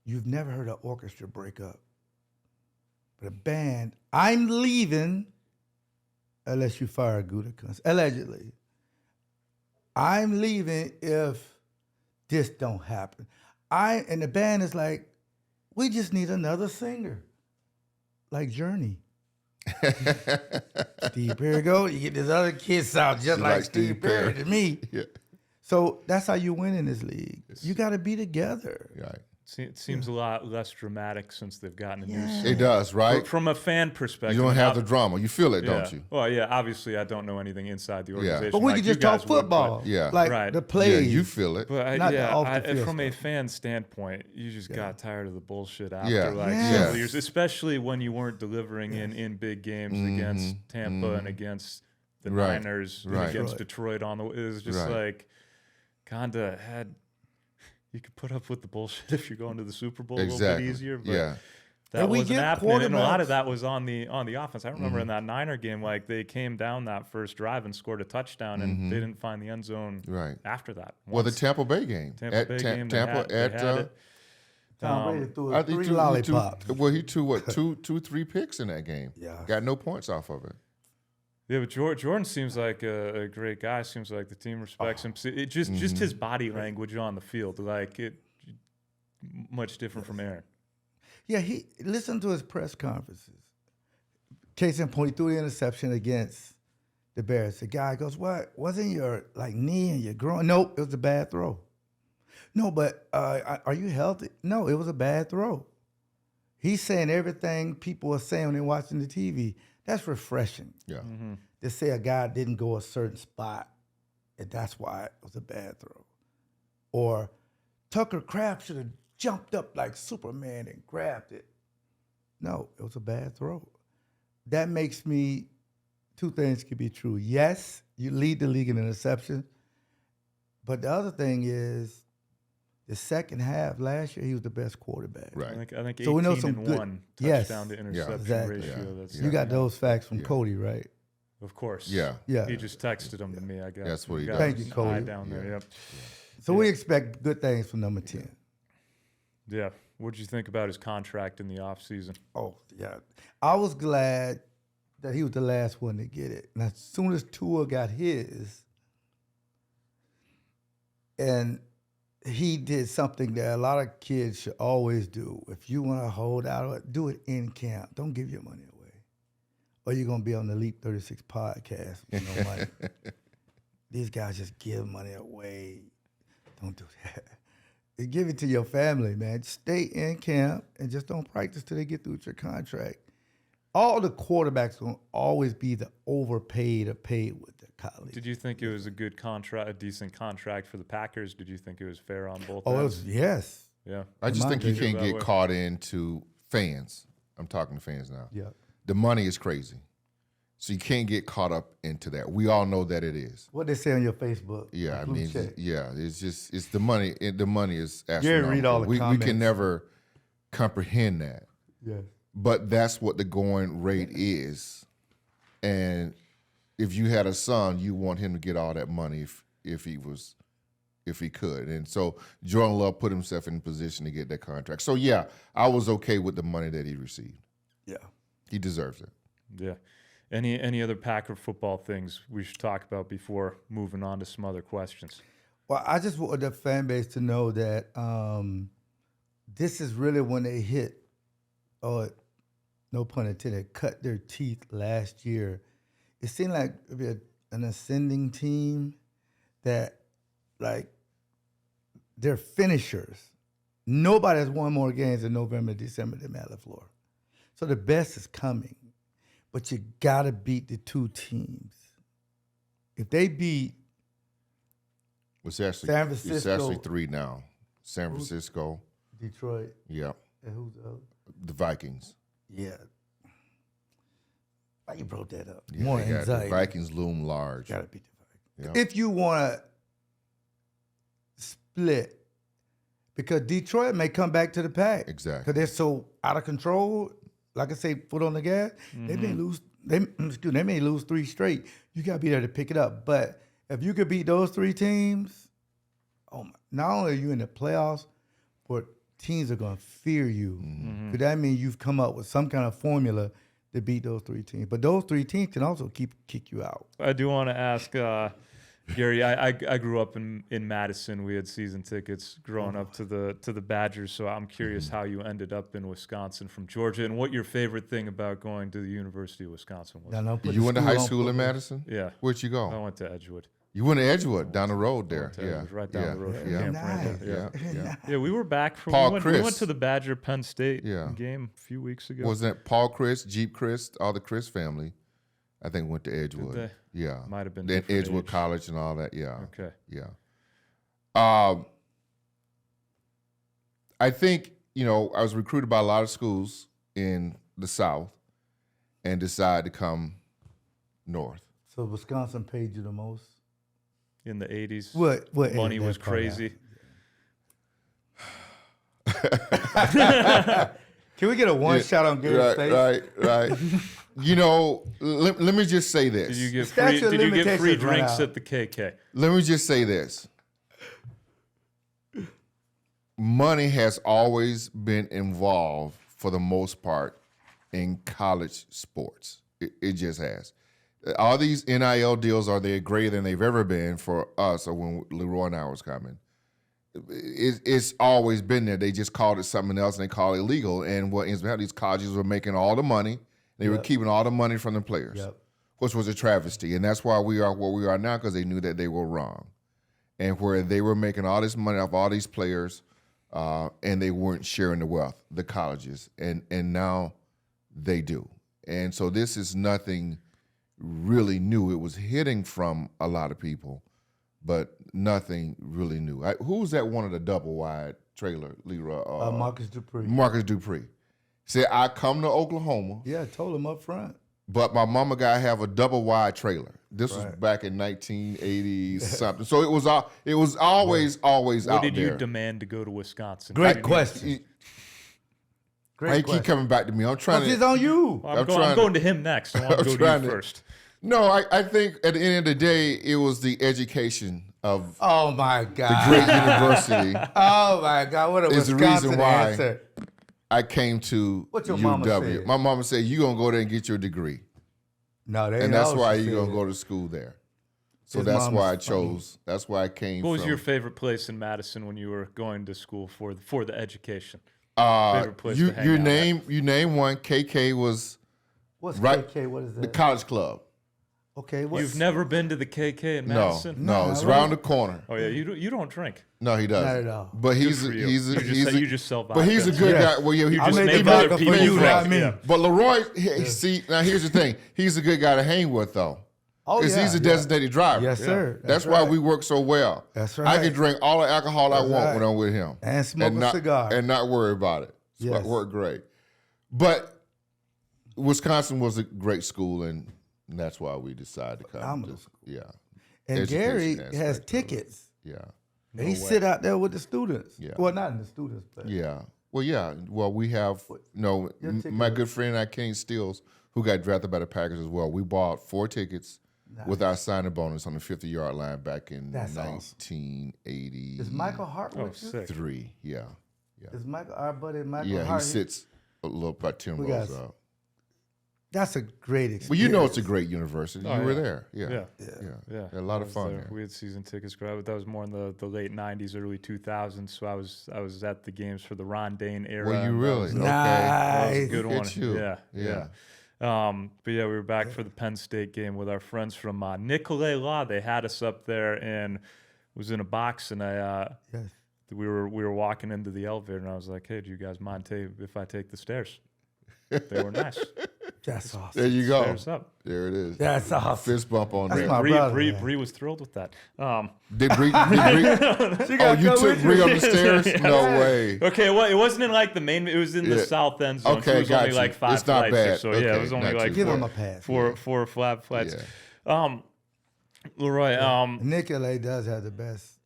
You've never heard an orchestra break up. But a band, I'm leaving unless you fire Gutekunst, allegedly. I'm leaving if this don't happen. And the band is like, we just need another singer, like Journey. Steve Perry go, you get this other kid sound just like Steve Perry to me. Yeah. So that's how you win in this league. You got to be together. Right. It seems a lot less dramatic since they've gotten a new singer. It does, right? From a fan perspective. You don't have the drama. You feel it, Yeah. don't you? Well, yeah, obviously I don't know anything inside the organization. But we like can you just talk guys would, football. Yeah. Like Right. the Yeah, plays. you feel it. But Not the off the field from a stuff. fan standpoint, you just got tired of the bullshit after Yeah. several years, especially when you weren't delivering in big games against Tampa and against the Right. Niners and Right. against Detroit. It was just Right. like kinda had. You could put up with the bullshit if you're going to the Super Bowl a little bit easier, but that And we wasn't get happening. And a lot of quarterbacks. that was on the offense. I remember in that Niner game, like they came down that first drive and scored a touchdown, and they didn't find the end zone after that. Well, the Once Tampa Bay game. Tampa Bay game, they Tampa had it. Tom Brady threw I three think lollipops. he threw what, two, 3 picks in that game. Yeah. Got no points off of it. Yeah, but Jordan seems like a great guy. Seems like the team respects him. It just his body language on the field, like it, much different from Aaron. Yeah, he listened to his press conferences. Case in point, he threw the interception against the Bears. The guy goes, "What? Wasn't your knee and your groin?" Nope, it was a bad throw. No, but are you healthy? No, it was a bad throw. He's saying everything people are saying when they're watching the TV. That's refreshing. Yeah. To say a guy didn't go a certain spot, and that's why it was a bad throw. Or Tucker Kraft should have jumped up like Superman and grabbed it. No, it was a bad throw. That makes me, two things could be true. Yes, you lead the league in interceptions, but the other thing is, the second half last year, he was the best quarterback. Right. I think 18 So we know some and good- 1 Yes. touchdown to interception exactly. ratio. Yeah. That's You got those facts from Cody, right? Of course. Yeah. Yeah. He just texted them to me, I guess. That's what he Got does. Thank you, his Cody. eye down there. Yep. So we expect good things from number 10. Yeah. What'd you think about his contract in the offseason? Oh, yeah. I was glad that he was the last one to get it. And as soon as Tua got his, and he did something that a lot of kids should always do. If you want to hold out, do it in camp. Don't give your money away. Or you're going to be on the Leap 36 podcast with no money. These guys just give money away. Don't do that. You give it to your family, man. Stay in camp and just don't practice till they get through with your contract. All the quarterbacks going to always be the overpaid or paid with the college. Did you think it was a good contract, a decent contract for the Packers? Did you think it was fair on both Oh, it ends? was, yes. Yeah. I just think you opinion. can't That get way. caught into fans. I'm talking to fans now. Yeah. The money is crazy. So you can't get caught up into that. We all know that it is. What they say on your Facebook. Yeah, I blue mean, check. it's the money. The money is Gary, astronomical. read all the we comments. can never comprehend that. Yes. But that's what the going rate is. And if you had a son, you want him to get all that money if he could. And so Jordan Love put himself in a position to get that contract. So yeah, I was okay with the money that he received. Yeah. He deserves it. Yeah. Any other Packer football things we should talk about before moving on to some other questions? Well, I just want the fan base to know that this is really when they hit, no pun intended, cut their teeth last year. It seemed like an ascending team that, like, they're finishers. Nobody has won more games in November, December than Matt LaFleur. So the best is coming. But you got to beat the two teams. If they beat It's actually, San Francisco, it's actually 3 now. San Francisco. Detroit, Yeah. and who's the other? The Vikings. Yeah. Why you brought that up? Yeah, More the anxiety. Vikings loom large. Got to beat the Vikings. Yeah. If you want to split, because Detroit may come back to the pack. Exactly. Because they're so out of control. Like I say, foot on the gas. They may lose. They may lose 3 straight. You got to be there to pick it up. But if you could beat those 3 teams, not only are you in the playoffs, but teams are going to fear you. Because that means you've come up with some kind of formula to beat those 3 teams. But those 3 teams can also kick you out. I do want to ask Gary. I grew up in Madison. We had season tickets growing up to the Badgers. So I'm curious how you ended up in Wisconsin from Georgia, and what your favorite thing about going to the University of Wisconsin was. You went to high school in Madison? Yeah. Where'd you go? I went to Edgewood. You went to Edgewood, down the road there. It was right down the road from Yeah. Camp Nice. Randall. Yeah. Yeah, we were back from. Paul we Chris. went to the Badger Penn State Yeah. game a few weeks ago. Wasn't it Paul Chris, Jeep Chris, all the Chris family? I think went to Edgewood. they? Yeah. Might have been Then different Edgewood age. College and all that. Yeah. Okay. Yeah. I think, I was recruited by a lot of schools in the South and decided to come north. So Wisconsin paid you the most? In the 80s, What money edit was that part crazy. Can we get a one shot on Gary's face? Right. Let me just say this. Did you get Statute of free limitations run drinks out. at the KK? Let me just say this. Money has always been involved, for the most part, in college sports. It just has. All these NIL deals are they greater than they've ever been for us, or when LeRoy and I was coming. It's always been there. They just called it something else, and they call it illegal. And what ends up happening, these colleges were making all the money. They were keeping all the money from the players, which was a travesty. And that's why we are where we are now, because they knew that they were wrong. And where they were making all this money off all these players, and they weren't sharing the wealth, the colleges. And now they do. And so this is nothing really new. It was hitting from a lot of people, but nothing really new. Who was that one of the double wide trailer, LeRoy? Marcus Dupree. Marcus Dupree. Said, I come to Oklahoma, Yeah, I told him up front. but my mama got to have a double wide trailer. This was back in 1980 something. So it was always What out did there. you demand to go to Wisconsin? Great question. Why you keep coming back to me? I'm trying It's to. on you. Well, I'm trying going to him next. I want to go to trying you to- first. No, I think at the end of the day, it was the education of Oh my God. great university. Oh my God. What a Is the Wisconsin reason why answer. I came to What your UW. mama said? My mama said, you're going to go there and get your degree. No, they And ain't that's all why she you're going to said. go to school there. So His that's why I mama's funny. chose. That's why I came What was from. your favorite place in Madison when you were going to school for the education? Uh, favorite place you to hang you out name you name one. KK was What's right- KK? What is the that? college club. Okay, what's You've never been to the KK in Madison? No, it's around the corner. Oh yeah, you don't drink. No, he doesn't. Not at all. But Good for you. You just sell but he's a vodka. good Yeah. guy. Well, yeah, he I just made he the made- vodka he for made you, friends. not me. Yeah. But LeRoy, see, now here's the thing. He's a good guy to hang with, though. Oh, Because yeah, he's a yeah. designated driver. Yes, sir. That's That's why right. we work so well. That's I right. can drink all the alcohol I That's want right. when I'm with him. And smoke a not, cigar. And not worry about it. So Yes. it worked great. But Wisconsin was a great school, and that's why we decided to come. Phenomenal school. Yeah. And education Gary aspect has of it. tickets. Yeah. And he sit out there with the students. Yeah. Well, not in the students, but Yeah. Well, yeah. Well, we have, Your ticket my was- good friend Kenny Stills, who got drafted by the Packers as well. We bought 4 tickets with our signing bonus on the 50-yard line back in That's awesome. 1983. is Michael Hart with you? Sick. Yeah. Is Michael our buddy Michael Yeah, he Hart? sits a little about 10 We rows got- up. That's a great experience. Well, you know it's a great university. Oh, you were yeah. there. Yeah. Yeah. A lot of I was fun there. there. We had season tickets. That was more in the late '90s, early 2000s. So I was at the games for the Ron Dane era. Were you and really? That was a Nice. good Look one. at you. Yeah. But yeah, we were back for the Penn State game with our friends from Nicolet Law. They had us up there and was in a box, and Yes. we were walking into the elevator, and I was like, "Hey, do you guys mind if I take the stairs?" They were nice. That's awesome. There you go. Stairs up. There it is. That's awesome. Fist bump on That's there. my brother, man. Bree was thrilled with that. Did Bree? Oh, you took Bree on the stairs? No way. Okay, well, it wasn't in like the main. It was in the south end zone. Okay, so it was got only you. like 5 It's not flights or bad. so. Okay, Yeah, it was only not like too Give bad. him a pass. four flat flights. Yeah. LeRoy, Nicolet does have the best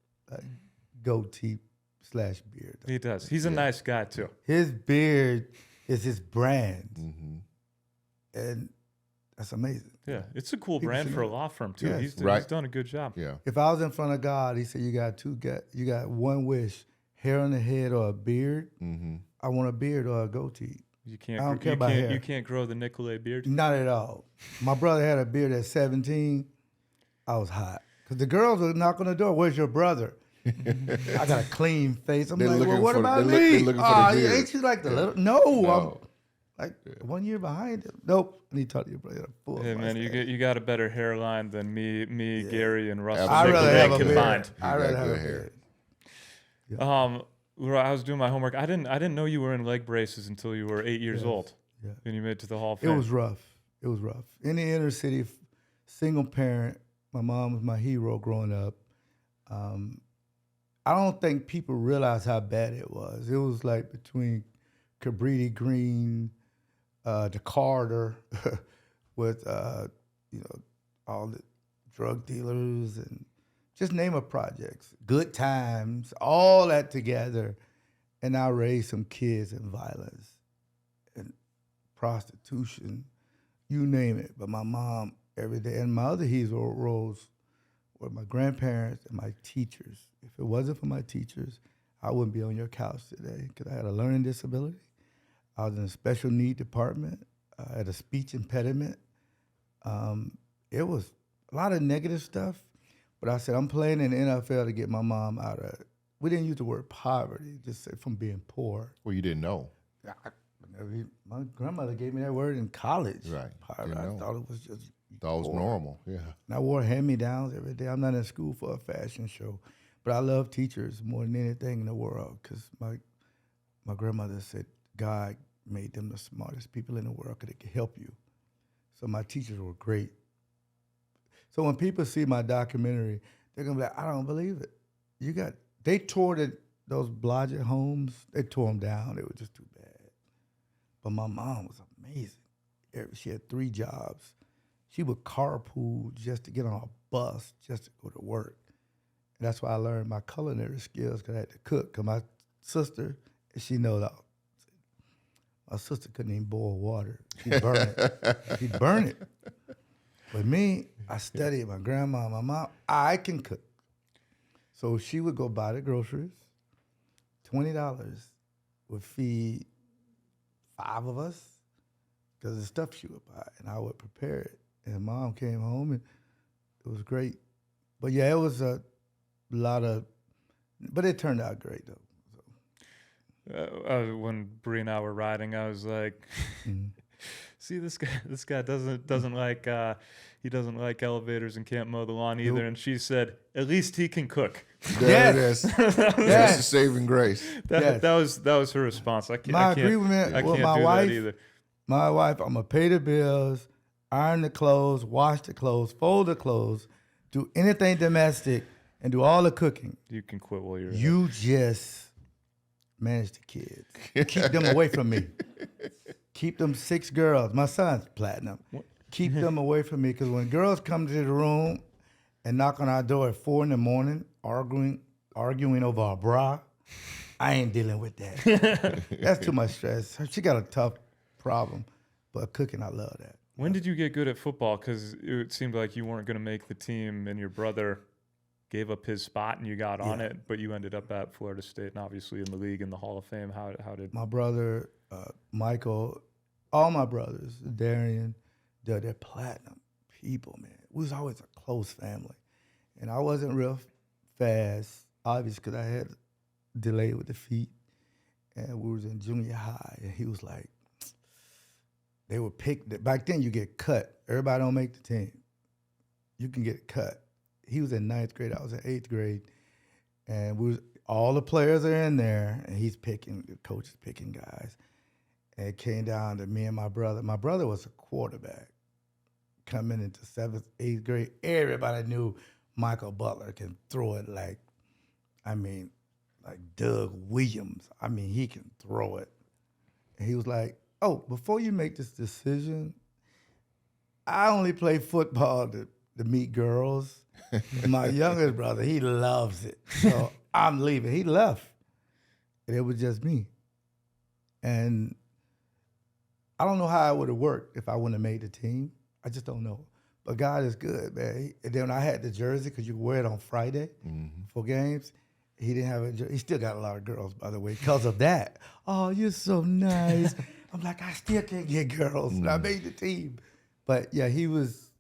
goatee / beard. he does. He's a nice guy too. His beard is his brand, Mm-hmm. and that's amazing. Yeah, it's a cool People brand should for a know. law firm too. Yes. He's Right. done a good job. Yeah. If I was in front of God, he said, you got one wish, hair on the head or a beard. Mm-hmm. I want a beard or a goatee. You can't. I don't care about hair. You can't grow the Nicolet beard. Not at all. My brother had a beard at 17. I was hot. Because the girls would knock on the door, where's your brother? I got a clean face. I'm They're like, well, looking what for- about they're me? looking for the beard. Ain't you like the little? No, No. I'm like 1 year behind him. Nope. I need to talk to your brother. Hey man, you got a better hairline than me, Gary, and Russell I'd rather Nicolet have a combined. beard. I'd rather got have a good hair. beard. Laura, I was doing my homework. I didn't know you were in leg braces until you were 8 years old. Yeah. And you made it to the Hall of It Fame. was rough. It was rough. In the inner city, single parent. My mom was my hero growing up. I don't think people realize how bad it was. It was like between Cabrini Green, the Carter, with all the drug dealers and just name a projects, good times, all that together, and I raised some kids in violence and prostitution, you name it. But my mom every day, and my other hero roles were my grandparents and my teachers. If it wasn't for my teachers, I wouldn't be on your couch today because I had a learning disability. I was in a special need department. I had a speech impediment. It was a lot of negative stuff, but I said, I'm playing in the NFL to get my mom out of it. We didn't use the word poverty, just say from being poor. Well, you didn't know. My grandmother gave me that word in college. Right. Poverty. Didn't I know. thought it was just That was poor. normal. Yeah. And I wore hand-me-downs every day. I'm not in school for a fashion show, but I love teachers more than anything in the world because my grandmother said God made them the smartest people in the world because they could help you. So my teachers were great. So when people see my documentary, they're gonna be like, I don't believe it. They tore those Blodgett homes. They tore them down. They were just too bad. But my mom was amazing. She had 3 jobs. She would carpool just to get on a bus, just to go to work. And that's why I learned my culinary skills because I had to cook. Because my sister, she knows that. My sister couldn't even boil water. She'd burn it. She'd burn it. But me, I studied my grandma, my mom. I can cook. So she would go buy the groceries. $20 would feed 5 of us because of the stuff she would buy, and I would prepare it. And Mom came home, and it was great. But yeah, it was a lot of, but it turned out great though. When Bree and I were riding, I was like, "See, this guy doesn't like he doesn't like elevators and can't mow the lawn either." Nope. And she said, "At least he can cook." There it Yes. is. That's the saving grace. That Yes. was her response. I can't. My I can't, agreement I with can't my do wife, that either. My wife, I'm gonna pay the bills, iron the clothes, wash the clothes, fold the clothes, do anything domestic, and do all the cooking. You can quit while you're. You just manage the kids. Keep them away from me. Keep them 6 girls. My son's platinum. Keep them away from me because when girls come to the room and knock on our door at 4 a.m, arguing over a bra, I ain't dealing with that. That's too much stress. She got a tough problem, but cooking, I love that. When did you get good at football? Because it seemed like you weren't going to make the team, and your brother gave up his spot, and you got on it, but you ended up at Florida State, and obviously in the league in the Hall of Fame. How did? My brother, Michael, all my brothers, Darian, they're platinum people, man. We was always a close family. And I wasn't real fast, obviously, because I had delay with the feet. And we was in junior high, and he was like, they were picked. Back then, you get cut. Everybody don't make the team. You can get cut. He was in 9th grade. I was in 8th grade. And all the players are in there, and he's picking, the coach is picking guys. And it came down to me and my brother. My brother was a quarterback coming into 7th, 8th grade. Everybody knew Michael Butler can throw it like Doug Williams. He can throw it. And he was like, oh, before you make this decision, I only play football to meet girls. My youngest brother, he loves it. So I'm leaving. He left. And it was just me. And I don't know how it would have worked if I wouldn't have made the team. I just don't know. But God is good, man. And then I had the jersey, because you could wear it on Friday for games. He didn't have a jersey. He still got a lot of girls, by the way, because of that. Oh, you're so nice. I'm like, I still can't get girls. I made the team. But yeah, he was,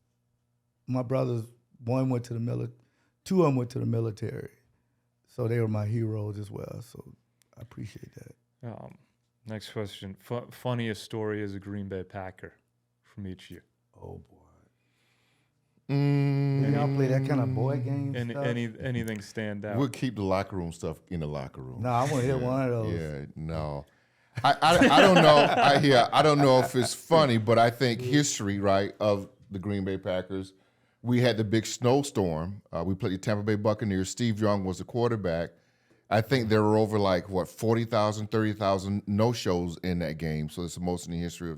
my brothers, one went to the military, 2 of them went to the military. So they were my heroes as well. So I appreciate that. Next question. Funniest story as a Green Bay Packer from each year. Oh, boy. Y'all play that kind of boy game stuff? Anything stand out? We'll keep the locker room stuff in the locker room. No, I want to hit one of those. Yeah, no. I don't know. I don't know if it's funny, but I think history, right, of the Green Bay Packers. We had the big snowstorm. We played the Tampa Bay Buccaneers. Steve Young was the quarterback. I think there were over 40,000, 30,000 no-shows in that game. So it's the most in the history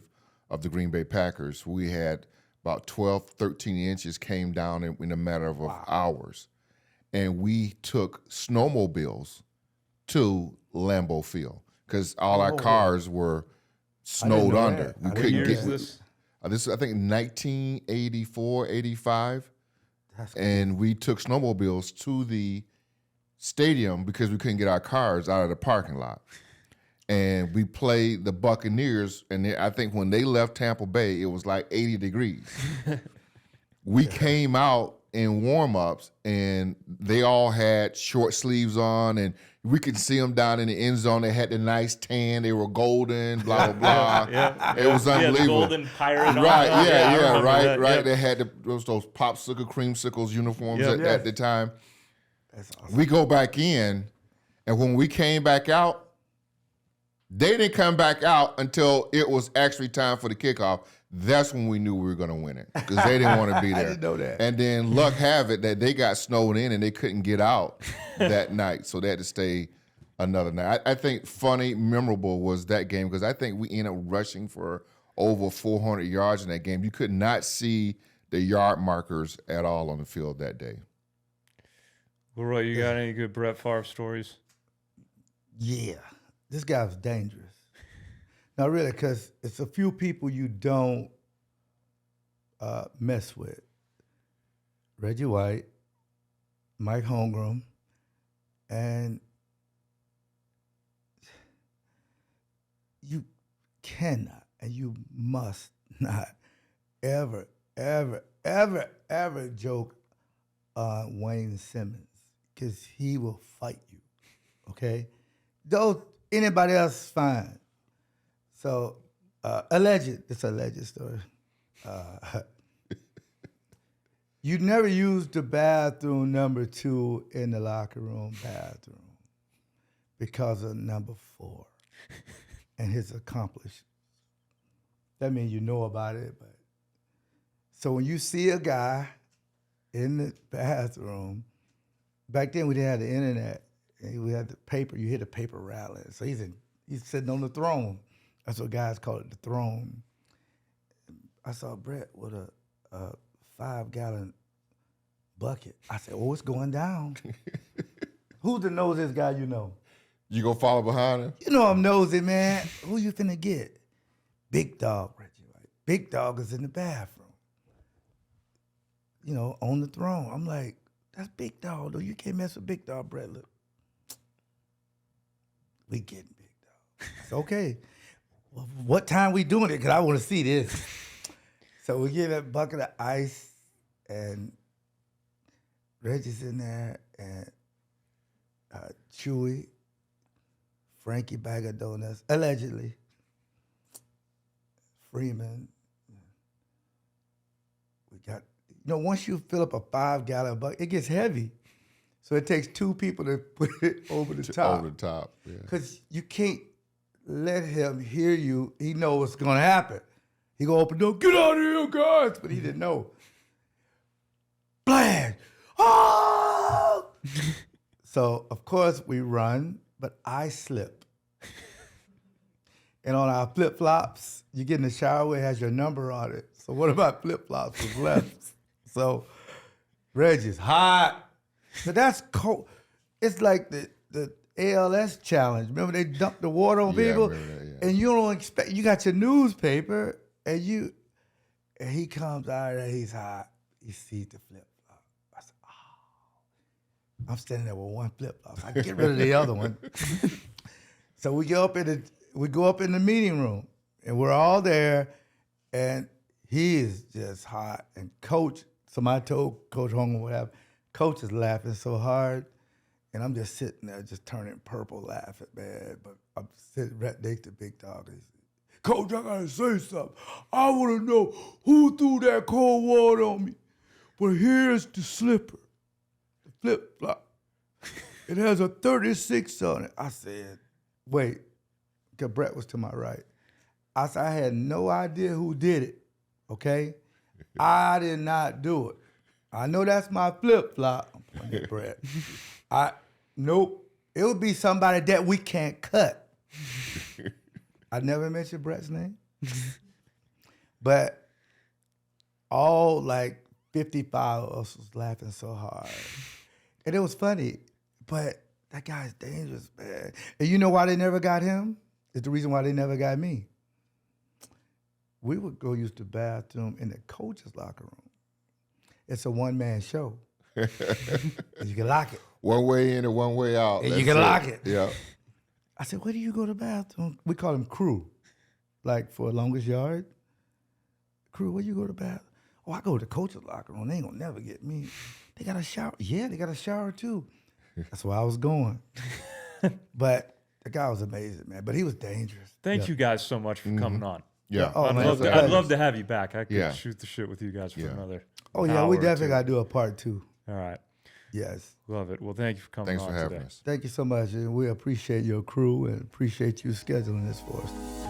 of the Green Bay Packers. We had about 12, 13 inches came down in a matter of hours. And we took snowmobiles to Lambeau Field because all our cars were snowed under. We couldn't get this. This is, I think, 1984, 85. And we took snowmobiles to the stadium because we couldn't get our cars out of the parking lot. And we played the Buccaneers, and I think when they left Tampa Bay, it was like 80 degrees. We came out in warm-ups, and they all had short sleeves on, and we could see them down in the end zone. They had the nice tan. They were golden, blah, blah, blah. It was unbelievable. The golden pirate on. Right, Right. Yep. They had those popsicle creamsicles uniforms at the time. That's awesome. We go back in, and when we came back out, they didn't come back out until it was actually time for the kickoff. That's when we knew we were going to win it because they didn't want to be there. I didn't know that. And then luck have it that they got snowed in and they couldn't get out that night, so they had to stay another night. I think funny, memorable was that game because I think we ended up rushing for over 400 yards in that game. You could not see the yard markers at all on the field that day. LeRoy, you got any good Brett Favre stories? Yeah. This guy was dangerous. No, really, because it's a few people you don't mess with. Reggie White, Mike Holmgren, and you cannot and you must not ever, ever, ever, ever joke on Wayne Simmons because he will fight you, okay? Though anybody else is fine. So, it's a alleged story. You never used the bathroom number 2 in the locker room bathroom because of number 4 and his accomplishments. That means you know about it, but so when you see a guy in the bathroom, back then we didn't have the internet, and we had the paper, you hear the paper rattling. So he's sitting on the throne. That's what guys call it, the throne. I saw Brett with a 5-gallon bucket. I said, oh, it's going down. Who's the nosiest guy you know? You gonna follow behind him? You know I'm nosy, man. Who you finna get? Big Dog, Richie. Right? Big Dog is in the bathroom. You know, on the throne. I'm like, that's Big Dog, though. You can't mess with Big Dog, Brett. Look. We getting Big Dog. It's okay. well, what time we doing it? Because I want to see this. So we get a bucket of ice, and Reggie's in there, and Chewy, Frankie bag of donuts, allegedly. Freeman. We got, once you fill up a 5-gallon bucket, it gets heavy. So it takes 2 people to put it over the top. Over the top, yeah. Because you can't let him hear you. He knows what's going to happen. He going to open the door, get out of here, guys. But he didn't know. Bland. Oh! So, of course, we run, but I slip. And on our flip-flops, you get in the shower, it has your number on it. So one of my flip-flops was left. So Reggie's hot. So that's cold. It's like the ALS challenge. Remember they dumped the water on people? I remember that, yeah. And you don't expect, you got your newspaper, and he comes out of there, he's hot. He sees the flip-flop. I said, oh. I'm standing there with one flip-flop. I get rid of the other one. So we go up in the meeting room, and we're all there, and he is just hot. And Coach, somebody told Coach Holmes whatever, Coach is laughing so hard, and I'm just sitting there just turning purple laughing, man. But I'm sitting right next to Big Dog. And he said, Coach, I gotta say something. I wanna know who threw that cold water on me. But here's the slipper, the flip-flop. It has a 36 on it. I said, wait, because Brett was to my right. I said, I had no idea who did it, okay? I did not do it. I know that's my flip-flop. I'm pointing at Brett. Nope. It would be somebody that we can't cut. I never mentioned Brett's name. But all like 55 of us was laughing so hard. And it was funny, but that guy's dangerous, man. And you know why they never got him? It's the reason why they never got me. We would go use the bathroom in the coach's locker room. It's a one-man show. And you can lock it. One way in and one way out. And you can lock it. Yeah. I said, where do you go to the bathroom? We call him crew, like for longest yard. Crew, where you go to the bathroom? Oh, I go to the coach's locker room. They ain't gonna never get me. They got a shower. Yeah, they got a shower too. That's where I was going. But the guy was amazing, man. But he was dangerous. Thank you guys so much for coming on. Yeah. Oh, man, I'd love to have you back. I could Yeah. shoot the shit with you guys for another. Oh, yeah, we hour or definitely two. got to do a part 2. All right. Yes. Love it. Well, thank you for coming Thanks on for having today. us. Thank you so much. And we appreciate your crew and appreciate you scheduling this for us.